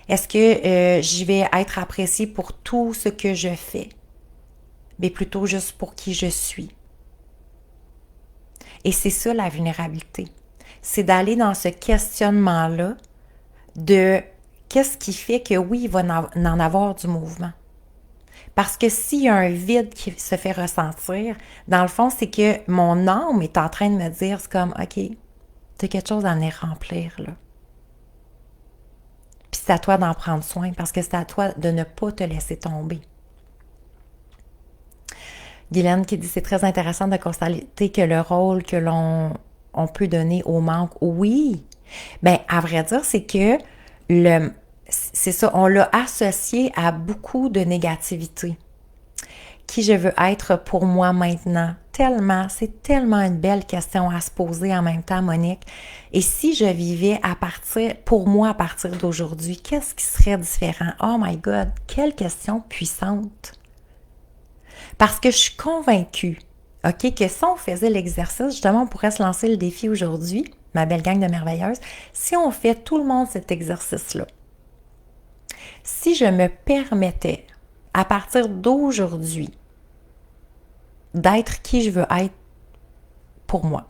Est-ce que j'y vais être appréciée pour tout ce que je fais? Mais plutôt juste pour qui je suis. Et c'est ça la vulnérabilité. C'est d'aller dans ce questionnement-là de qu'est-ce qui fait que oui, il va en avoir du mouvement. Parce que s'il y a un vide qui se fait ressentir, dans le fond, c'est que mon âme est en train de me dire, c'est comme, OK, tu as quelque chose à venir remplir, là. Puis c'est à toi d'en prendre soin parce que c'est à toi de ne pas te laisser tomber. Guylaine qui dit, c'est très intéressant de constater que le rôle que l'on peut donner au manque, oui. Bien, à vrai dire, c'est que c'est ça, on l'a associé à beaucoup de négativité. Qui je veux être pour moi maintenant? Tellement, c'est tellement une belle question à se poser en même temps, Monique. Et si je vivais pour moi, à partir d'aujourd'hui, qu'est-ce qui serait différent? Oh my God, quelle question puissante! Parce que je suis convaincue, OK, que si on faisait l'exercice, justement, on pourrait se lancer le défi aujourd'hui, ma belle gang de merveilleuses, si on fait tout le monde cet exercice-là, si je me permettais, à partir d'aujourd'hui, d'être qui je veux être pour moi,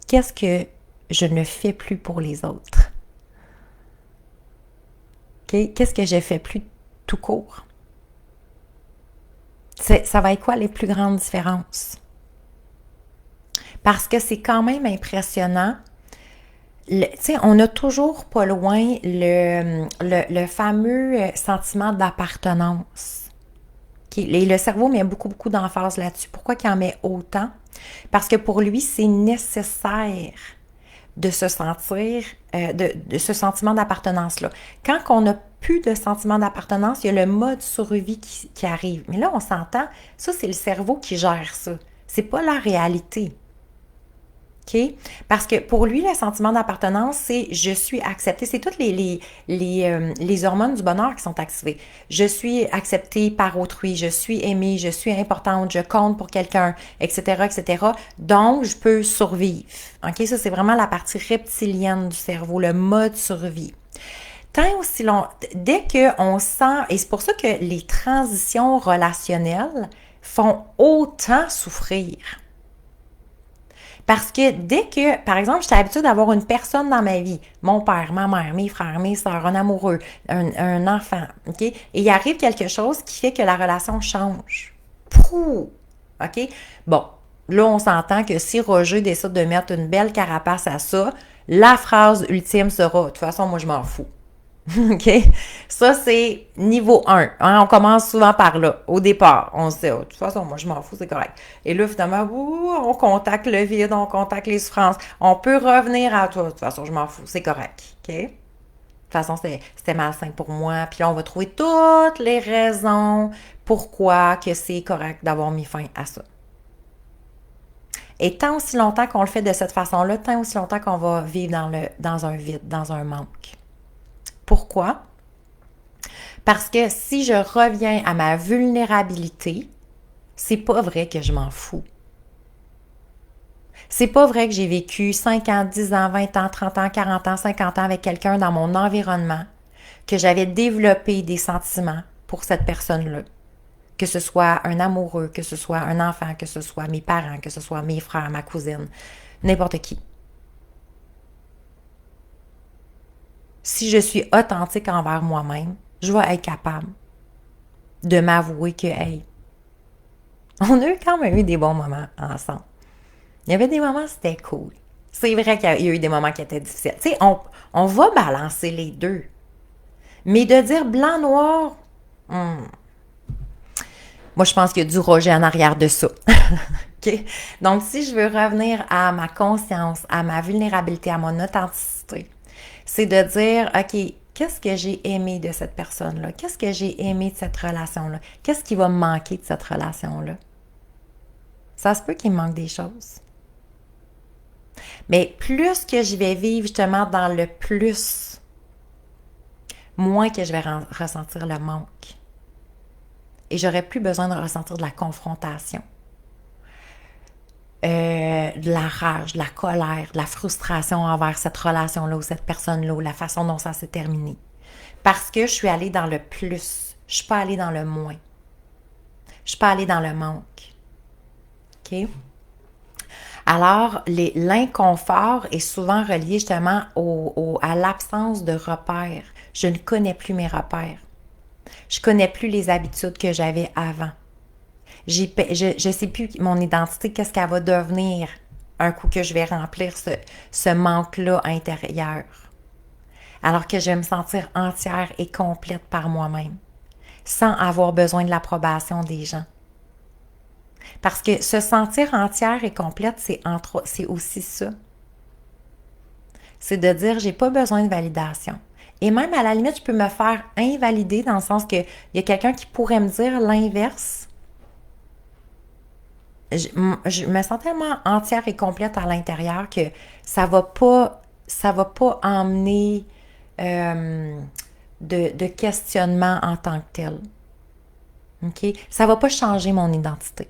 qu'est-ce que je ne fais plus pour les autres? Okay? Qu'est-ce que je ne fais plus tout court? Ça va être quoi les plus grandes différences? Parce que c'est quand même impressionnant. On a toujours pas loin le fameux sentiment d'appartenance. Et le cerveau met beaucoup, beaucoup d'emphase là-dessus. Pourquoi il en met autant? Parce que pour lui, c'est nécessaire de se sentir, de ce sentiment d'appartenance-là. Quand on n'a plus de sentiment d'appartenance, il y a le mode survie qui arrive. Mais là, on s'entend, ça, c'est le cerveau qui gère ça. C'est pas la réalité. OK? Parce que pour lui, le sentiment d'appartenance, c'est je suis acceptée. C'est toutes les hormones du bonheur qui sont activées. Je suis acceptée par autrui, je suis aimée, je suis importante, je compte pour quelqu'un, etc., etc. Donc, je peux survivre. OK? Ça, c'est vraiment la partie reptilienne du cerveau, le mode survie. Tant aussi long, dès qu'on sent, et c'est pour ça que les transitions relationnelles font autant souffrir. Parce que dès que, par exemple, j'étais habituée d'avoir une personne dans ma vie, mon père, ma mère, mes frères, mes sœurs, un amoureux, un enfant, OK? Et il arrive quelque chose qui fait que la relation change. Pouh! OK? Bon, là, on s'entend que si Roger décide de mettre une belle carapace à ça, la phrase ultime sera « De toute façon, moi, je m'en fous. » OK? Ça, c'est niveau 1. Hein? On commence souvent par là. Au départ, on se dit, oh, de toute façon, moi, je m'en fous, c'est correct. Et là, finalement, on contacte le vide, on contacte les souffrances. On peut revenir à toi. De toute façon, je m'en fous, c'est correct. OK? De toute façon, c'était malsain pour moi. Puis là, on va trouver toutes les raisons pourquoi que c'est correct d'avoir mis fin à ça. Et tant aussi longtemps qu'on le fait de cette façon-là, tant aussi longtemps qu'on va vivre dans un vide, dans un manque. Pourquoi? Parce que si je reviens à ma vulnérabilité, c'est pas vrai que je m'en fous. C'est pas vrai que j'ai vécu 5 ans, 10 ans, 20 ans, 30 ans, 40 ans, 50 ans avec quelqu'un dans mon environnement, que j'avais développé des sentiments pour cette personne-là. Que ce soit un amoureux, que ce soit un enfant, que ce soit mes parents, que ce soit mes frères, ma cousine, n'importe qui. si je suis authentique envers moi-même, je vais être capable de m'avouer que, hey, on a quand même eu des bons moments ensemble. Il y avait des moments, c'était cool. C'est vrai qu'il y a eu des moments qui étaient difficiles. Tu sais, on va balancer les deux. Mais de dire blanc-noir, moi, je pense qu'il y a du rejet en arrière de ça. OK? Donc, si je veux revenir à ma conscience, à ma vulnérabilité, à mon authenticité, c'est de dire, OK, qu'est-ce que j'ai aimé de cette personne-là? Qu'est-ce que j'ai aimé de cette relation-là? Qu'est-ce qui va me manquer de cette relation-là? Ça se peut qu'il me manque des choses. Mais plus que je vais vivre justement dans le plus, moins que je vais ressentir le manque. Et j'aurais plus besoin de ressentir de la confrontation, de la rage, de la colère, de la frustration envers cette relation-là ou cette personne-là ou la façon dont ça s'est terminé. Parce que je suis allée dans le plus. Je suis pas allée dans le moins. Je suis pas allée dans le manque. OK? Alors, l'inconfort est souvent relié justement à l'absence de repères. Je ne connais plus mes repères. Je ne connais plus les habitudes que j'avais avant. Je ne sais plus mon identité, qu'est-ce qu'elle va devenir un coup que je vais remplir ce manque-là intérieur. Alors que je vais me sentir entière et complète par moi-même, sans avoir besoin de l'approbation des gens. Parce que se sentir entière et complète, c'est aussi ça. C'est de dire, j'ai pas besoin de validation. Et même à la limite, je peux me faire invalider dans le sens qu'il y a quelqu'un qui pourrait me dire l'inverse. Je me sens tellement entière et complète à l'intérieur que ça va pas emmener de questionnement en tant que tel. OK? Ça va pas changer mon identité.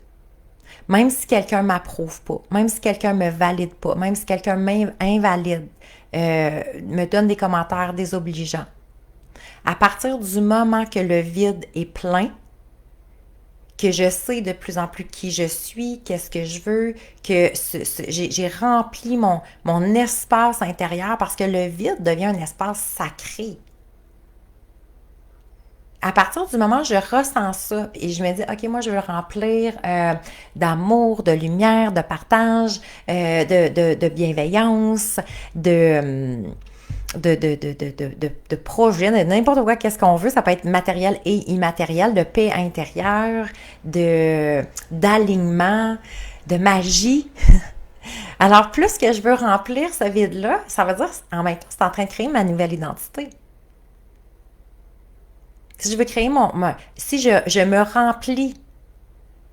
Même si quelqu'un ne m'approuve pas, même si quelqu'un ne me valide pas, même si quelqu'un m'invalide, me donne des commentaires désobligeants. À partir du moment que le vide est plein, que je sais de plus en plus qui je suis, qu'est-ce que je veux, que j'ai rempli mon espace intérieur parce que le vide devient un espace sacré. À partir du moment où je ressens ça et je me dis, OK, moi, je veux le remplir d'amour, de lumière, de partage, de bienveillance, de projets, de n'importe quoi, qu'est-ce qu'on veut. Ça peut être matériel et immatériel, de paix intérieure, d'alignement, de magie. Alors, plus que je veux remplir ce vide-là, ça veut dire, en même temps, c'est en train de créer ma nouvelle identité. Si je veux créer si je me remplis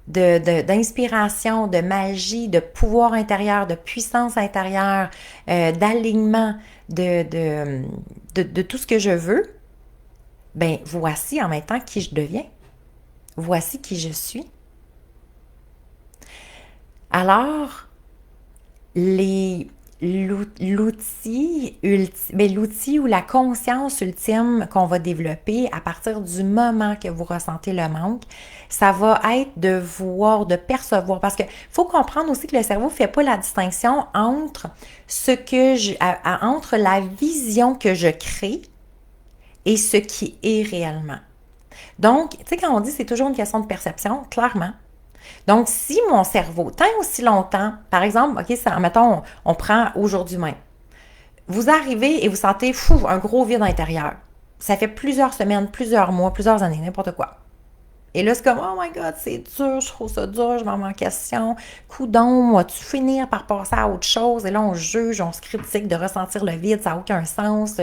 d'inspiration, de magie, de pouvoir intérieur, de puissance intérieure, d'alignement, de tout ce que je veux, ben voici en même temps qui je deviens. Voici qui je suis. Alors, l'outil ou la conscience ultime qu'on va développer à partir du moment que vous ressentez le manque, ça va être de voir, de percevoir. Parce que faut comprendre aussi que le cerveau ne fait pas la distinction entre entre la vision que je crée et ce qui est réellement. Donc, tu sais, quand on dit c'est toujours une question de perception, clairement. Donc, si mon cerveau, tant aussi longtemps, par exemple, OK, mettons, on prend aujourd'hui même. Vous arrivez et vous sentez, un gros vide intérieur. Ça fait plusieurs semaines, plusieurs mois, plusieurs années, n'importe quoi. Et là, c'est comme, oh my God, c'est dur, je trouve ça dur, je m'en mets en question. Coudon, vas-tu finir par passer à autre chose? Et là, on juge, on se critique de ressentir le vide, ça n'a aucun sens.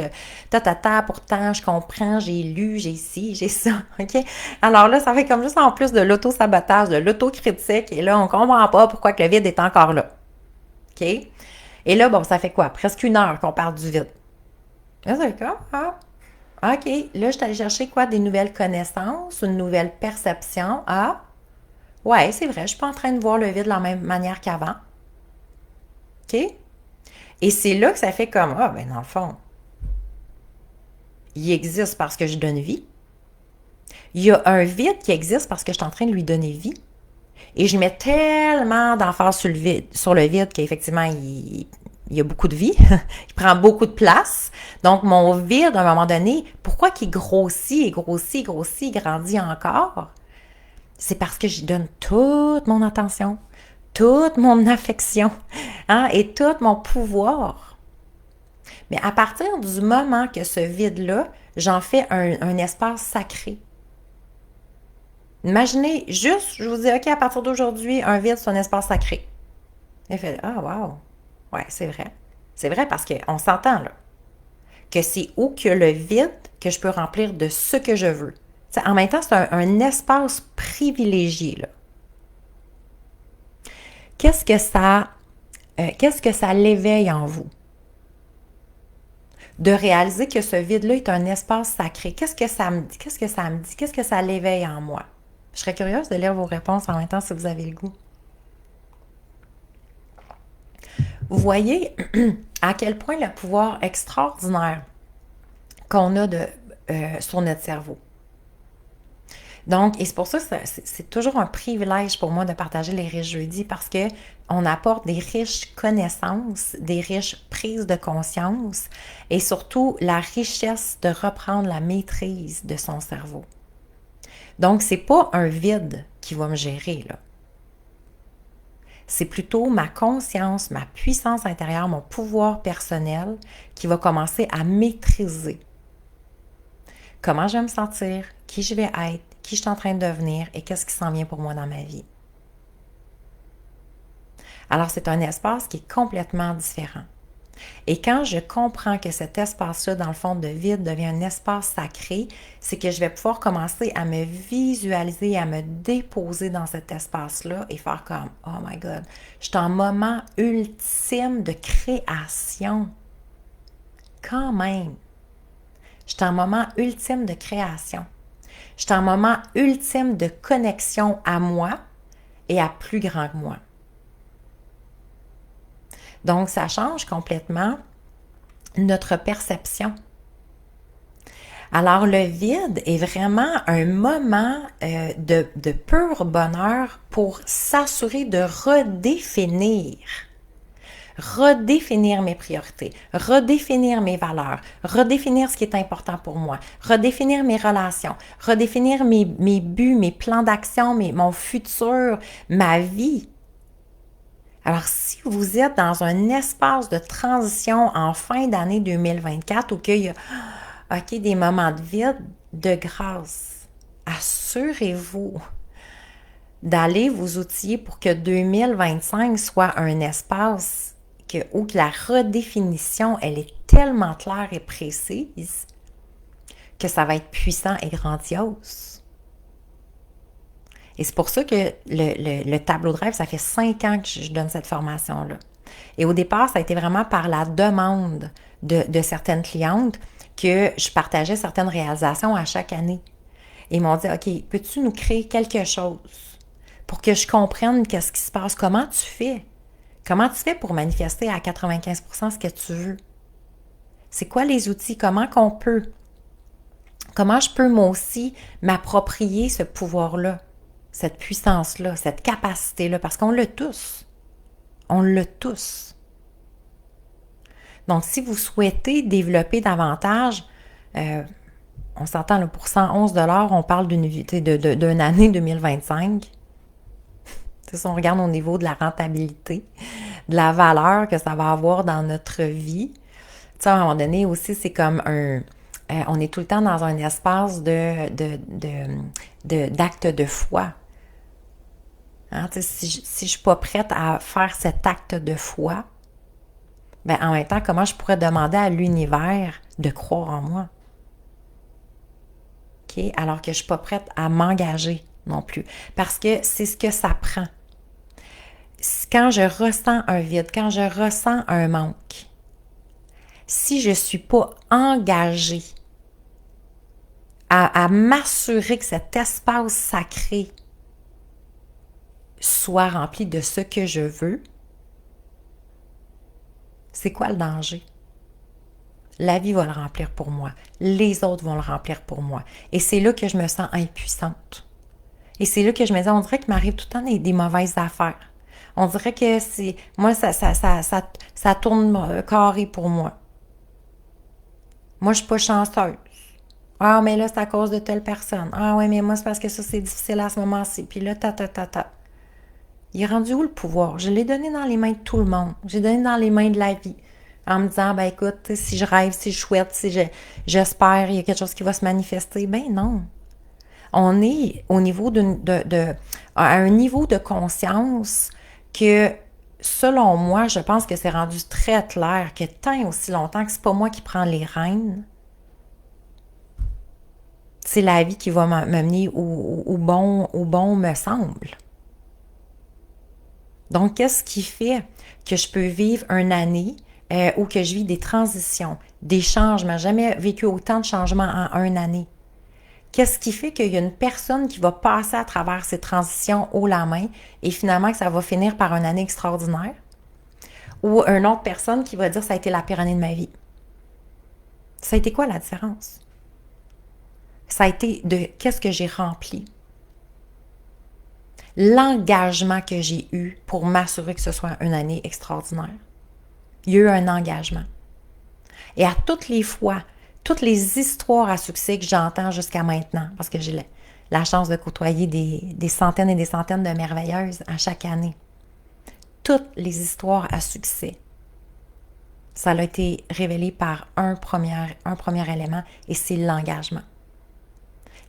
Pourtant, je comprends, j'ai lu, j'ai ci, j'ai ça, OK? Alors là, ça fait comme juste en plus de l'auto-sabotage, de l'auto-critique. Et là, on comprend pas pourquoi que le vide est encore là. OK? Et là, bon, ça fait quoi? Presque 1 heure qu'on parle du vide. Là, c'est comme, OK, là, je suis allée chercher quoi? Des nouvelles connaissances, une nouvelle perception. Ah, ouais, c'est vrai, je suis pas en train de voir le vide de la même manière qu'avant. OK? Et c'est là que ça fait comme, ben dans le fond, il existe parce que je donne vie. Il y a un vide qui existe parce que je suis en train de lui donner vie. Et je mets tellement d'emphase sur le vide qu'effectivement, il y a beaucoup de vie, il prend beaucoup de place. Donc, mon vide, à un moment donné, pourquoi qu'il grossit et grossit, grossit, grandit encore? C'est parce que j'y donne toute mon attention, toute mon affection, hein, et tout mon pouvoir. Mais à partir du moment que ce vide-là, j'en fais un espace sacré. Imaginez juste, je vous dis, OK, à partir d'aujourd'hui, un vide, c'est un espace sacré. Et fait, ah, wow. Ouais, c'est vrai. C'est vrai parce qu'on s'entend, là, que c'est où que le vide que je peux remplir de ce que je veux. T'sais, en même temps, c'est un espace privilégié, là. Qu'est-ce que ça l'éveille en vous? De réaliser que ce vide-là est un espace sacré. Qu'est-ce que ça me dit? Qu'est-ce que ça me dit? Qu'est-ce que ça l'éveille en moi? Je serais curieuse de lire vos réponses en même temps si vous avez le goût. Vous voyez à quel point le pouvoir extraordinaire qu'on a sur notre cerveau. Donc, et c'est pour ça que c'est toujours un privilège pour moi de partager les riches jeudis parce que on apporte des riches connaissances, des riches prises de conscience et surtout la richesse de reprendre la maîtrise de son cerveau. Donc, c'est pas un vide qui va me gérer, là. C'est plutôt ma conscience, ma puissance intérieure, mon pouvoir personnel qui va commencer à maîtriser comment je vais me sentir, qui je vais être, qui je suis en train de devenir et qu'est-ce qui s'en vient pour moi dans ma vie. Alors, c'est un espace qui est complètement différent. Et quand je comprends que cet espace-là, dans le fond de vide, devient un espace sacré, c'est que je vais pouvoir commencer à me visualiser, à me déposer dans cet espace-là et faire comme « Oh my God, je suis en moment ultime de création. » Quand même, je suis en moment ultime de création. Je suis en moment ultime de connexion à moi et à plus grand que moi. Donc, ça change complètement notre perception. Alors, le vide est vraiment un moment de pur bonheur pour s'assurer de redéfinir mes priorités, redéfinir mes valeurs, redéfinir ce qui est important pour moi, redéfinir mes relations, redéfinir mes buts, mes plans d'action, mon futur, ma vie. Alors, si vous êtes dans un espace de transition en fin d'année 2024 où il y a des moments de vide, de grâce, assurez-vous d'aller vous outiller pour que 2025 soit un espace où la redéfinition, elle est tellement claire et précise que ça va être puissant et grandiose. Et c'est pour ça que le tableau de rêve, ça fait 5 ans que je donne cette formation-là. Et au départ, ça a été vraiment par la demande de certaines clientes que je partageais certaines réalisations à chaque année. Et ils m'ont dit, OK, peux-tu nous créer quelque chose pour que je comprenne qu'est-ce qui se passe? Comment tu fais? Comment tu fais pour manifester à 95% ce que tu veux? C'est quoi les outils? Comment je peux moi aussi m'approprier ce pouvoir-là? Cette puissance-là, cette capacité-là, parce qu'on l'a tous. On l'a tous. Donc, si vous souhaitez développer davantage, on s'entend là, pour 111 $, on parle d'une année 2025. Si on regarde au niveau de la rentabilité, de la valeur que ça va avoir dans notre vie. Tu sais, à un moment donné aussi, c'est comme on est tout le temps dans un espace d'acte de foi. Hein, si je ne suis pas prête à faire cet acte de foi, ben en même temps, comment je pourrais demander à l'univers de croire en moi? Okay? Alors que je ne suis pas prête à m'engager non plus. Parce que c'est ce que ça prend. Quand je ressens un vide, quand je ressens un manque, si je ne suis pas engagée à m'assurer que cet espace sacré soit rempli de ce que je veux, c'est quoi le danger? La vie va le remplir pour moi. Les autres vont le remplir pour moi. Et c'est là que je me sens impuissante. Et c'est là que je me dis, on dirait qu'il m'arrive tout le temps des mauvaises affaires. On dirait que moi, ça tourne carré pour moi. Moi, je suis pas chanceuse. Ah, mais là, c'est à cause de telle personne. Ah, ouais, mais moi, c'est parce que ça, c'est difficile à ce moment-ci. Puis là, ta. Il est rendu où le pouvoir? Je l'ai donné dans les mains de tout le monde. J'ai donné dans les mains de la vie. En me disant, ben écoute, si je rêve, si je souhaite, j'espère, il y a quelque chose qui va se manifester. Ben non. On est au niveau à un niveau de conscience que, selon moi, je pense que c'est rendu très clair que tant aussi longtemps que c'est pas moi qui prends les rênes, c'est la vie qui va m'amener au bon me semble. Donc, qu'est-ce qui fait que je peux vivre une année ou que je vis des transitions, des changements? Jamais vécu autant de changements en une année. Qu'est-ce qui fait qu'il y a une personne qui va passer à travers ces transitions haut la main et finalement que ça va finir par une année extraordinaire? Ou une autre personne qui va dire ça a été la pire année de ma vie? Ça a été quoi la différence? Ça a été de qu'est-ce que j'ai rempli? L'engagement que j'ai eu pour m'assurer que ce soit une année extraordinaire. Il y a eu un engagement. Et à toutes les fois, toutes les histoires à succès que j'entends jusqu'à maintenant, parce que j'ai la chance de côtoyer des centaines et des centaines de merveilleuses à chaque année, toutes les histoires à succès, ça a été révélé par un premier élément, et c'est l'engagement.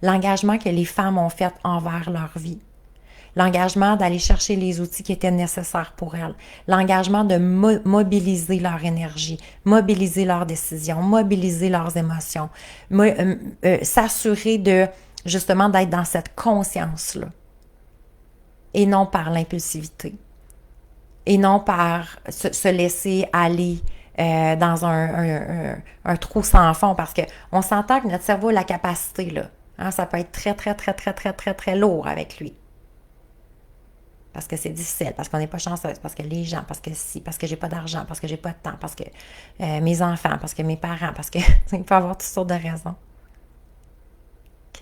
L'engagement que les femmes ont fait envers leur vie. L'engagement d'aller chercher les outils qui étaient nécessaires pour elles. L'engagement de mobiliser leur énergie, mobiliser leurs décisions, mobiliser leurs émotions, s'assurer justement d'être dans cette conscience-là. Et non par l'impulsivité. Et non par se laisser aller dans un trou sans fond. Parce qu'on s'entend que notre cerveau a la capacité, là. Hein, ça peut être très, très, très, très, très, très, très lourd avec lui. Parce que c'est difficile, parce qu'on n'est pas chanceuse, parce que les gens, parce que j'ai pas d'argent, parce que j'ai pas de temps, parce que mes enfants, parce que mes parents, parce que il peut y avoir toutes sortes de raisons.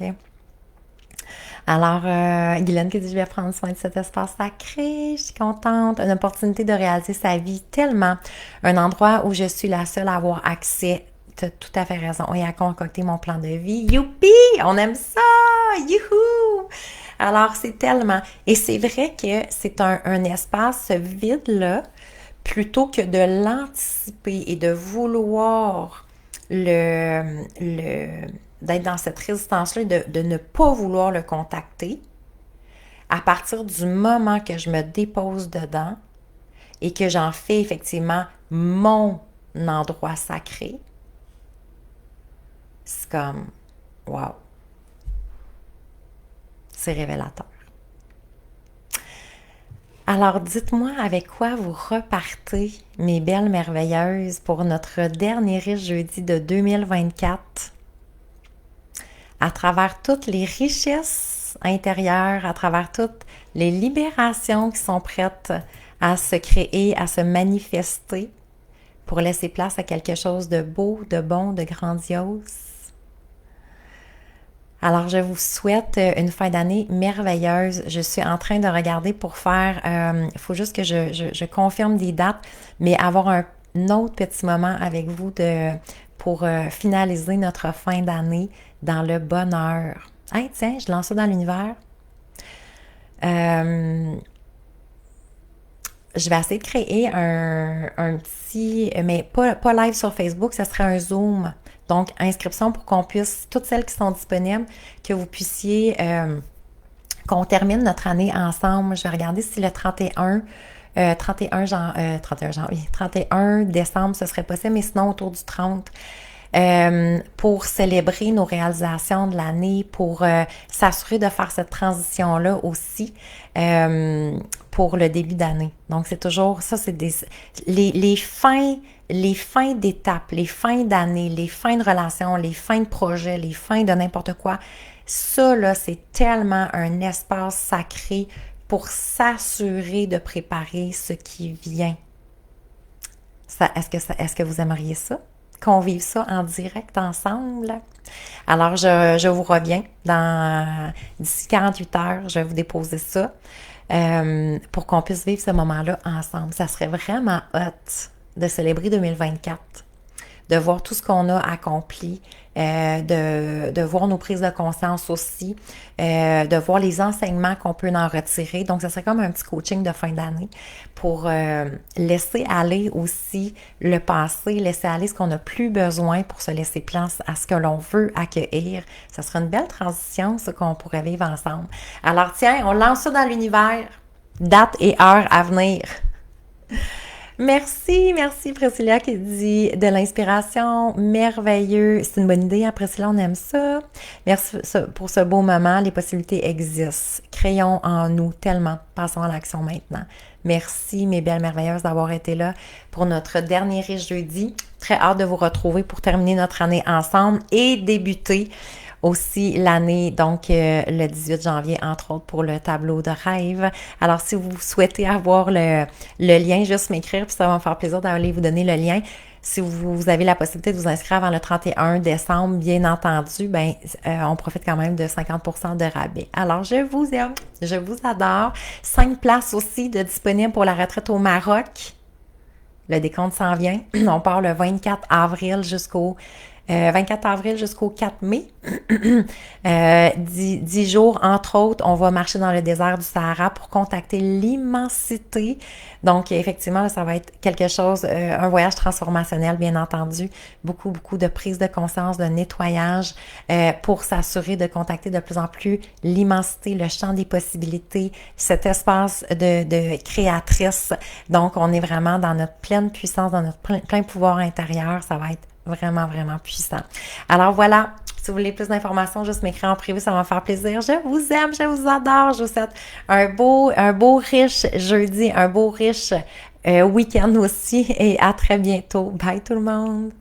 OK? Alors, Guylaine qui dit, je vais prendre soin de cet espace sacré, je suis contente, une opportunité de réaliser sa vie tellement, un endroit où je suis la seule à avoir accès. Tu as tout à fait raison. Et à concocter mon plan de vie. Youpi! On aime ça! Youhou! Alors, c'est tellement... Et c'est vrai que c'est un espace vide-là, plutôt que de l'anticiper et de vouloir d'être dans cette résistance-là, de ne pas vouloir le contacter. À partir du moment que je me dépose dedans et que j'en fais effectivement mon endroit sacré, c'est comme, wow, c'est révélateur. Alors, dites-moi avec quoi vous repartez, mes belles merveilleuses, pour notre dernier riche jeudi de 2024. À travers toutes les richesses intérieures, à travers toutes les libérations qui sont prêtes à se créer, à se manifester, pour laisser place à quelque chose de beau, de bon, de grandiose. Alors, je vous souhaite une fin d'année merveilleuse. Je suis en train de regarder pour faire, il faut juste que je confirme des dates, mais avoir un autre petit moment avec vous pour finaliser notre fin d'année dans le bonheur. Hey, tiens, je lance ça dans l'univers. Je vais essayer de créer un petit, mais pas live sur Facebook, ça serait un Zoom. Donc, inscription pour qu'on puisse, toutes celles qui sont disponibles, que vous puissiez, qu'on termine notre année ensemble. Je vais regarder si le 31 décembre, ce serait possible, mais sinon autour du 30. Pour célébrer nos réalisations de l'année, pour s'assurer de faire cette transition-là aussi pour le début d'année. Donc, c'est toujours ça, c'est les fins d'étape, les fins d'année, les fins de relation, les fins de projet, les fins de n'importe quoi. Ça, là, c'est tellement un espace sacré pour s'assurer de préparer ce qui vient. Est-ce que vous aimeriez ça? Qu'on vive ça en direct ensemble. Alors, je vous reviens d'ici 48 heures, je vais vous déposer ça. pour qu'on puisse vivre ce moment-là ensemble. Ça serait vraiment hot de célébrer 2024, de voir tout ce qu'on a accompli, de voir nos prises de conscience aussi, de voir les enseignements qu'on peut en retirer. Donc, ça serait comme un petit coaching de fin d'année pour laisser aller aussi le passé, laisser aller ce qu'on n'a plus besoin pour se laisser place à ce que l'on veut accueillir. Ça serait une belle transition, ce qu'on pourrait vivre ensemble. Alors, tiens, on lance ça dans l'univers. Date et heure à venir. Merci Priscilla qui dit de l'inspiration, merveilleux. C'est une bonne idée, hein, Priscilla, on aime ça. Merci pour ce beau moment, les possibilités existent. Créons en nous tellement. Passons à l'action maintenant. Merci mes belles merveilleuses d'avoir été là pour notre dernier riche jeudi. Très hâte de vous retrouver pour terminer notre année ensemble et débuter aussi l'année, donc le 18 janvier, entre autres, pour le tableau de rêve. Alors, si vous souhaitez avoir le lien, juste m'écrire, puis ça va me faire plaisir d'aller vous donner le lien. Si vous avez la possibilité de vous inscrire avant le 31 décembre, bien entendu, on profite quand même de 50% de rabais. Alors, je vous aime, je vous adore. 5 places aussi de disponibles pour la retraite au Maroc. Le décompte s'en vient. On part le 24 avril jusqu'au 4 mai. 10 jours, entre autres, on va marcher dans le désert du Sahara pour contacter l'immensité. Donc, effectivement, là, ça va être quelque chose, un voyage transformationnel, bien entendu. Beaucoup, beaucoup de prise de conscience, de nettoyage pour s'assurer de contacter de plus en plus l'immensité, le champ des possibilités, cet espace de créatrice. Donc, on est vraiment dans notre pleine puissance, dans notre plein pouvoir intérieur. Ça va être vraiment, vraiment puissant. Alors voilà, si vous voulez plus d'informations, juste m'écrire en privé, ça va me faire plaisir. Je vous aime, je vous adore. Je vous souhaite un beau riche jeudi, un beau riche week-end aussi et à très bientôt. Bye tout le monde!